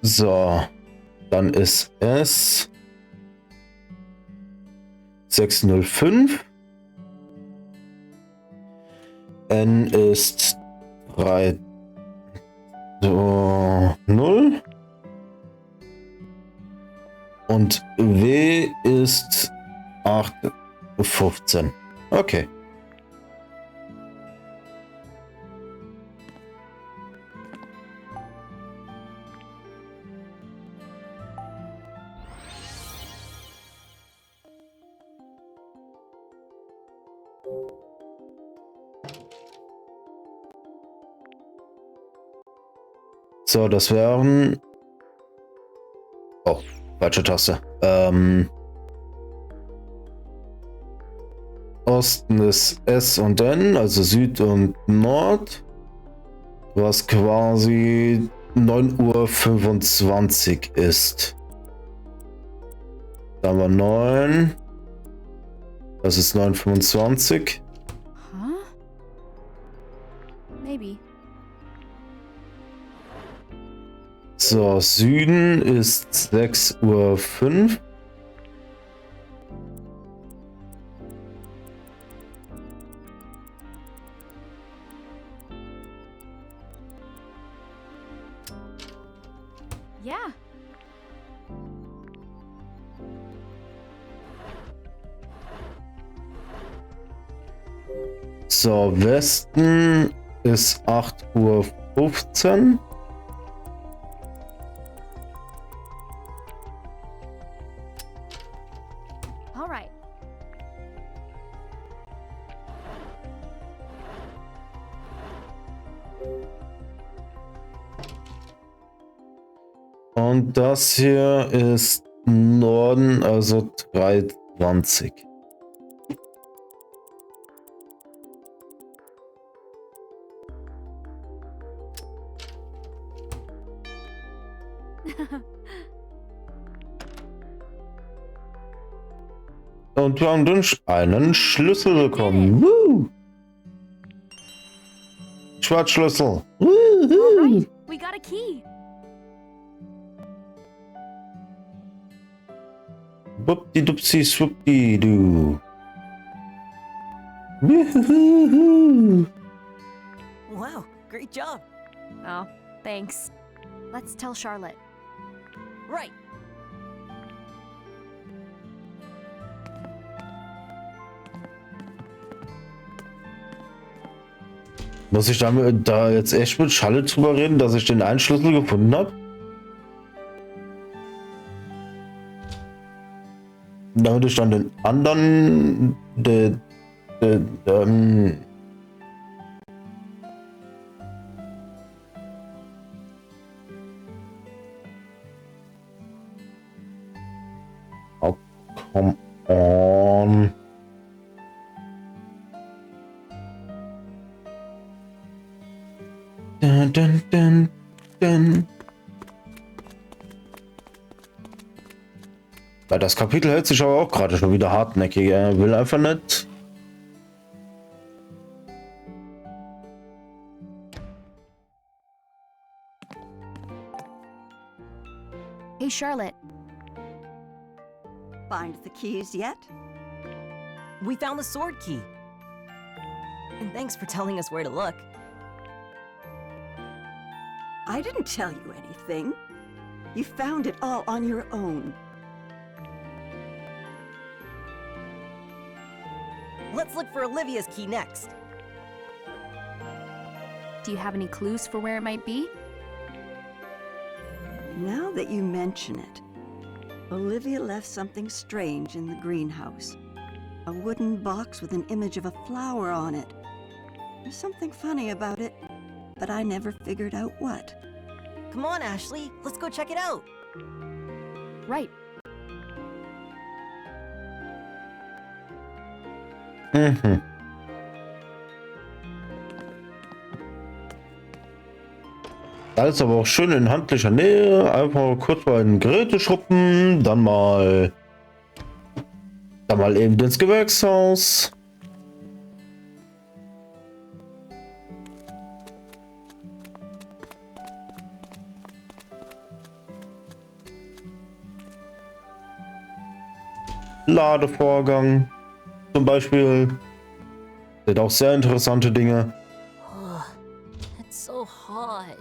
So, dann ist es 6:05. N ist 3:0. Und W ist 8:15. Okay. So, das wären... Oh, falsche Taste. Osten ist S und N, also Süd und Nord, was quasi 9:25 Uhr ist. Da haben wir 9. Das ist 9:25 Uhr. Huh? Maybe. So, Süden ist 6:05 Uhr. Yeah. So, Westen ist 8:15 Uhr. All right. Und das hier ist Norden, also 3:20 Uhr. Und wir haben einen Schlüssel bekommen. Woo! Schwarzschlüssel. Right, we got a key. Whoopdi-dupsi swoopdi-doo. Wow, great job. Oh, thanks. Let's tell Charlotte. Right. Muss ich da jetzt echt mit Charlotte drüber reden, dass ich den einen Schlüssel gefunden habe? Damit ich dann den anderen... Oh, come on. Dun, dun, dun, dun. Ja, das Kapitel hält sich aber auch gerade schon wieder hartnäckig. Er will einfach nicht. Hey, Charlotte. Find the keys yet? We found the sword key. And thanks for telling us where to look. I didn't tell you anything. You found it all on your own. Let's look for Olivia's key next. Do you have any clues for where it might be? Now that you mention it, Olivia left something strange in the greenhouse. A wooden box with an image of a flower on it. There's something funny about it, but I never figured out what. Come on, Ashley. Let's go check it out. Right. Mhm. Alles aber auch schön in handlicher Nähe. Einfach kurz mal in den Geräteschuppen, dann mal eben ins Gewächshaus. Ladevorgang zum Beispiel. Sind auch sehr interessante Dinge. Oh, it's so hot.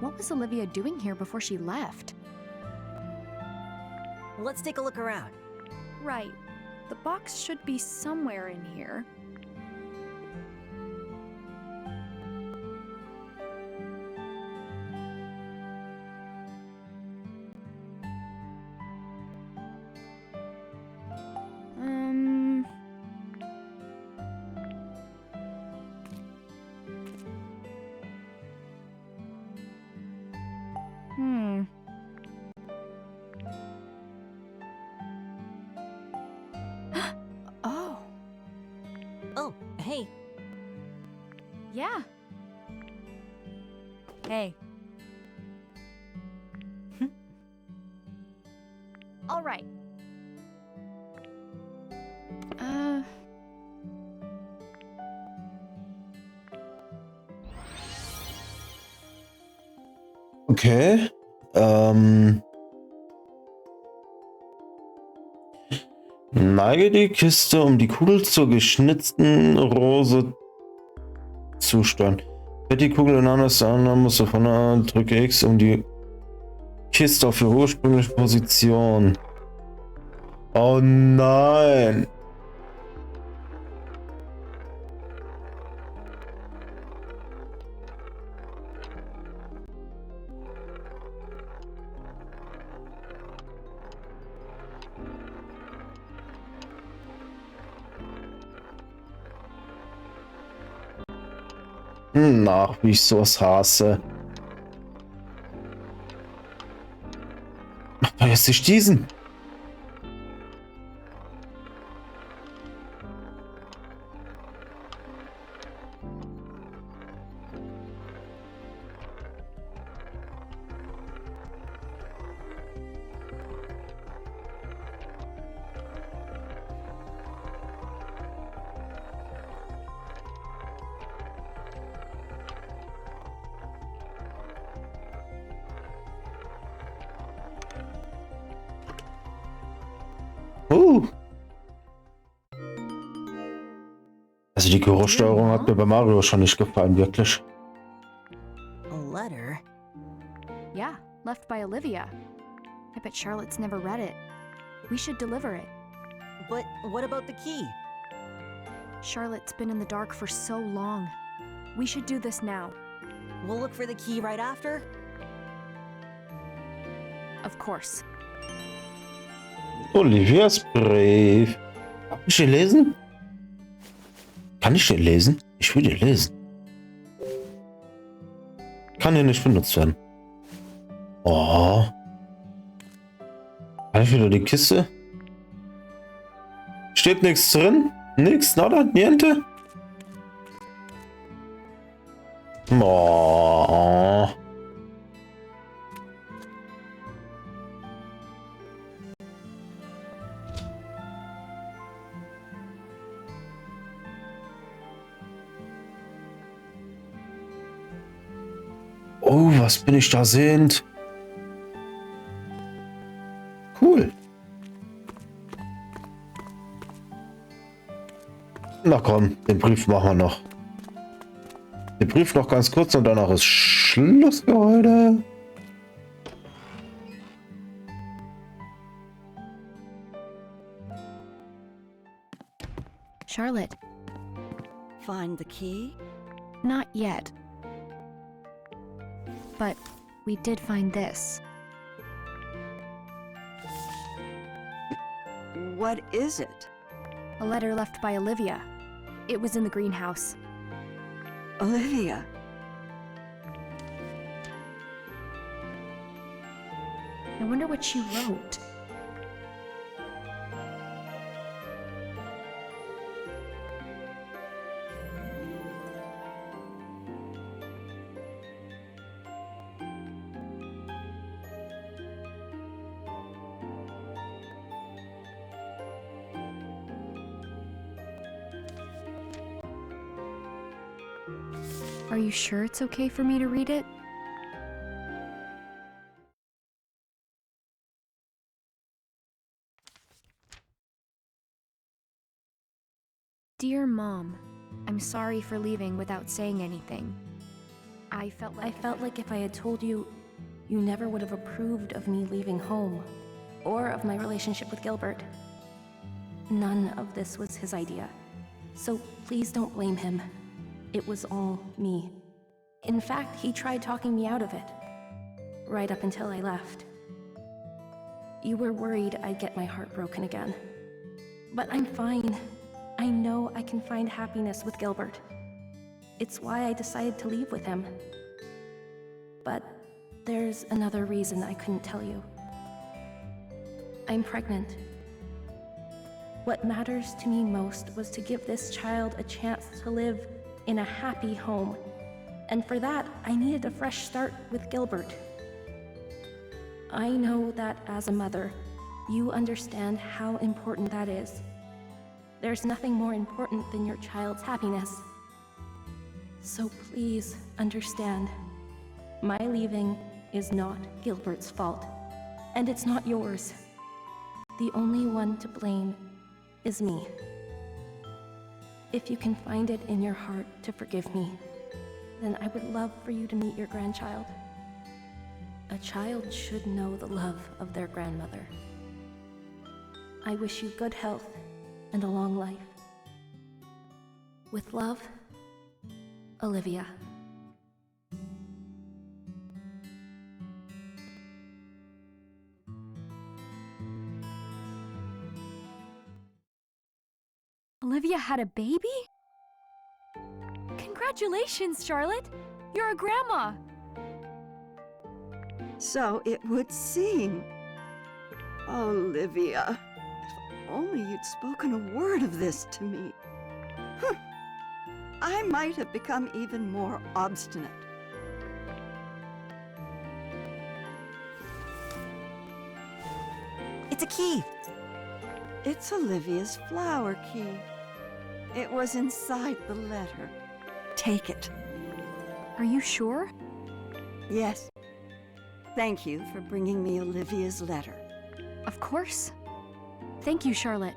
What was Olivia doing here before she left? Let's take a look around. Right. The box should be somewhere in here. Oh. Oh, hey. Yeah. Hey. All right. Okay. Neige die Kiste, um die Kugel zur geschnitzten Rose zu steuern. Fällt die Kugel in anders an, dann musst du von der drücke X, um die Kiste auf ihre ursprüngliche Position. Oh nein. Nach, wie ich sowas hasse. Mach mal jetzt nicht diesen. Also die Geruchssteuerung hat mir bei Mario schon nicht gefallen, wirklich. A letter? Yeah, left by Olivia. I bet Charlotte's never read it. We should deliver it. But what about the key? Charlotte's been in the dark for so long. We should do this now. We'll look for the key right after? Of course. Olivias Brief. Hab ich den lesen? Kann ich den lesen? Ich will den lesen. Kann hier nicht benutzt werden. Oh. Kann ich wieder die Kiste? Steht nichts drin? Nix, nada, niente? Oh. Oh, was bin ich da sehend? Cool. Na komm, den Brief machen wir noch. Den Brief noch ganz kurz und danach ist Schluss für heute. Charlotte. Find the key? Not yet. But we did find this. What is it? A letter left by Olivia. It was in the greenhouse. Olivia. I wonder what she wrote. Are you sure it's okay for me to read it? Dear Mom, I'm sorry for leaving without saying anything. I felt like if I had told you, you never would have approved of me leaving home, or of my relationship with Gilbert. None of this was his idea, so please don't blame him. It was all me. In fact, he tried talking me out of it, right up until I left. You were worried I'd get my heart broken again. But I'm fine. I know I can find happiness with Gilbert. It's why I decided to leave with him. But there's another reason I couldn't tell you. I'm pregnant. What matters to me most was to give this child a chance to live in a happy home. And for that, I needed a fresh start with Gilbert. I know that as a mother, you understand how important that is. There's nothing more important than your child's happiness. So please understand, my leaving is not Gilbert's fault, and it's not yours. The only one to blame is me. If you can find it in your heart to forgive me, then I would love for you to meet your grandchild. A child should know the love of their grandmother. I wish you good health and a long life. With love, Olivia. Olivia had a baby? Congratulations, Charlotte! You're a grandma! So it would seem. Olivia, if only you'd spoken a word of this to me. I might have become even more obstinate. It's a key. It's Olivia's flower key. It was inside the letter. Take it. Are you sure? Yes. Thank you for bringing me Olivia's letter. Of course. Thank you, Charlotte.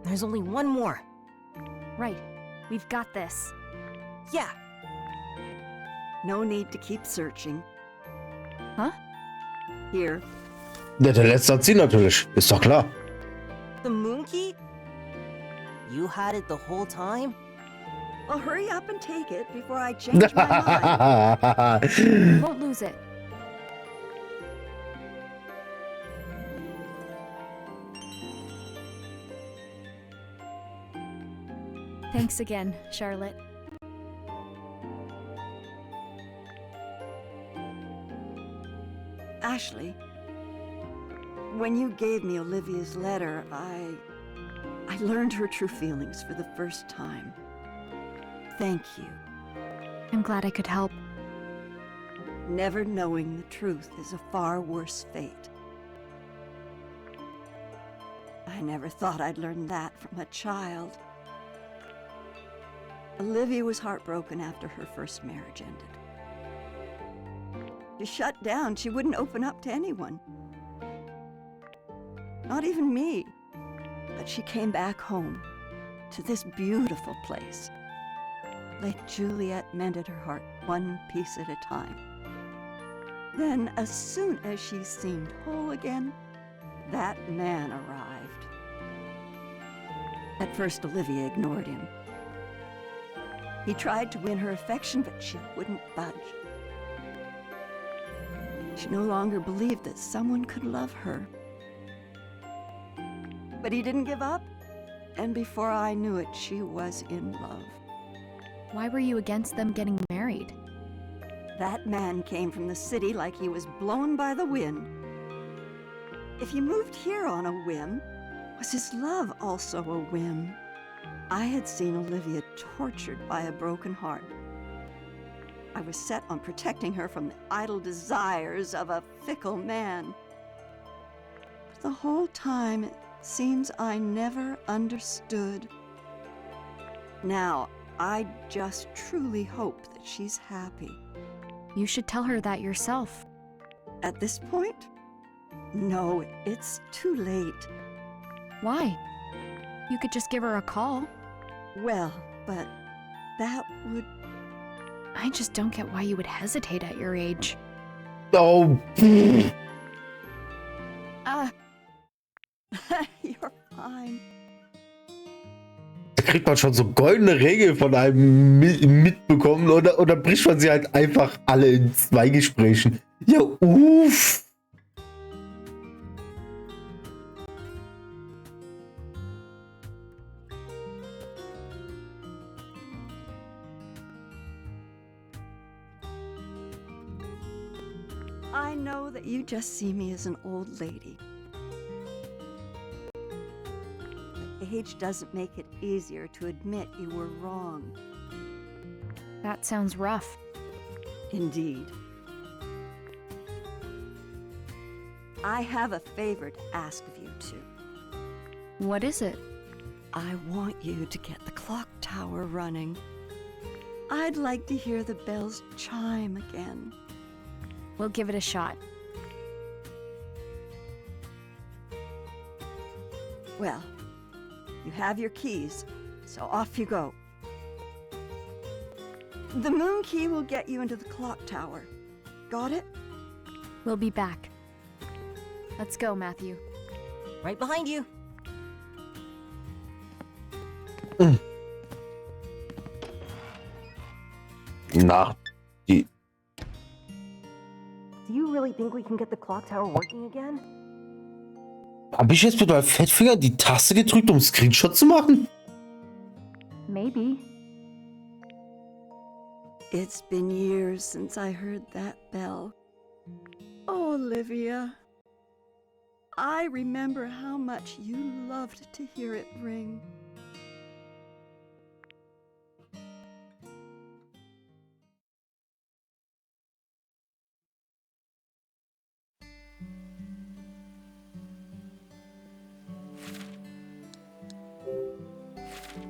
There's only one more. Right. We've got this. Yeah. No need to keep searching. Huh? Here. Der letzte hat sie natürlich. Ist doch klar. The moon key? You had it the whole time? Well, hurry up and take it before I change my mind. Won't lose it. Thanks again, Charlotte. Ashley, when you gave me Olivia's letter, I learned her true feelings for the first time. Thank you. I'm glad I could help. Never knowing the truth is a far worse fate. I never thought I'd learn that from a child. Olivia was heartbroken after her first marriage ended. She shut down. She wouldn't open up to anyone. Not even me. But she came back home to this beautiful place. Lake Juliet mended her heart one piece at a time. Then, as soon as she seemed whole again, that man arrived. At first, Olivia ignored him. He tried to win her affection, but she wouldn't budge. She no longer believed that someone could love her. But he didn't give up, and before I knew it, she was in love. Why were you against them getting married? That man came from the city like he was blown by the wind. If he moved here on a whim, was his love also a whim? I had seen Olivia tortured by a broken heart. I was set on protecting her from the idle desires of a fickle man. But the whole time, it seems I never understood. Now, I just truly hope that she's happy. You should tell her that yourself. At this point? No, it's too late. Why? You could just give her a call. Well, but that would... I just don't get why you would hesitate at your age. Oh. You're fine. Da kriegt man schon so goldene Regeln von einem mitbekommen oder bricht man sie halt einfach alle in zwei Gesprächen. Ja, uff. I know that you just see me as an old lady. But age doesn't make it easier to admit you were wrong. That sounds rough. Indeed. I have a favor to ask of you two. What is it? I want you to get the clock tower running. I'd like to hear the bells chime again. We'll give it a shot. Well, you have your keys, so off you go. The moon key will get you into the clock tower. Got it? We'll be back. Let's go, Matthew. Right behind you. Na, die. Do you really think we can get the clock tower working again? Habe ich jetzt mit meinem Fettfinger die Taste gedrückt, um einen Screenshot zu machen? Maybe. It's been years since I heard that bell. Oh, Olivia. I remember how much you loved to hear it ring.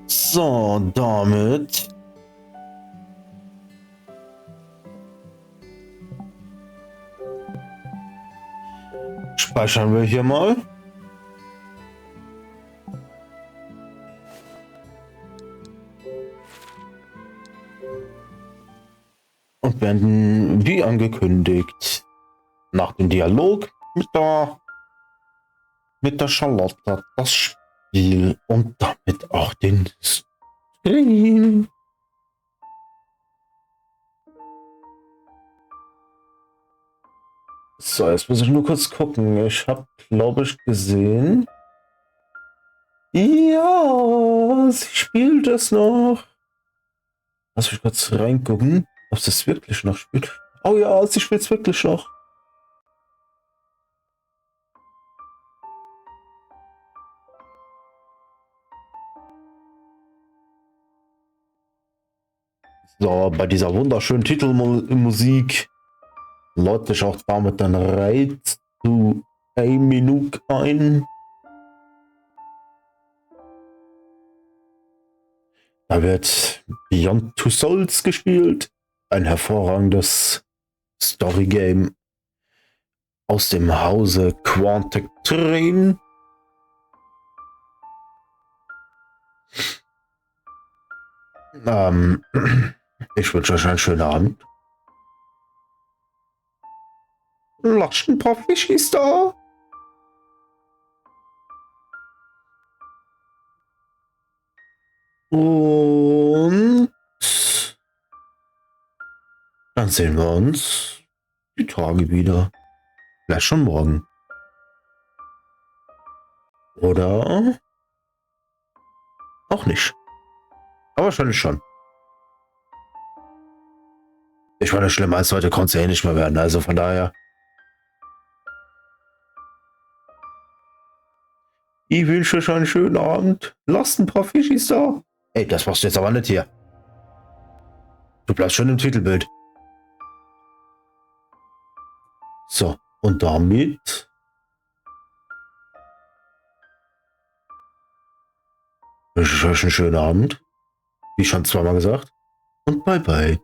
So, damit speichern wir hier mal. Und beenden, wie angekündigt, nach dem Dialog mit der Charlotte das Spiel und damit auch den Stream. So, jetzt muss ich nur kurz gucken. Ich habe, glaube ich, gesehen. Ja, sie spielt es noch. Lass mich kurz reingucken, ob sie es wirklich noch spielt. Oh ja, sie spielt es wirklich noch. So, bei dieser wunderschönen Titelmusik lädt ich auch damit dann Reiz zu Minuk ein. Da wird Beyond Two Souls gespielt. Ein hervorragendes Story-Game aus dem Hause Quantic Train. Ich wünsche euch einen schönen Abend. Lasst ein paar Fischis da. Und dann sehen wir uns die Tage wieder. Vielleicht schon morgen. Oder auch nicht. Aber wahrscheinlich schon. Ich meine, schlimmer als heute konnte es ja eh nicht mehr werden. Also von daher. Ich wünsche euch einen schönen Abend. Lasst ein paar Fischis da. Ey, das machst du jetzt aber nicht hier. Du bleibst schon im Titelbild. So, und damit wünsche ich euch einen schönen Abend. Wie schon zweimal gesagt. Und bye bye.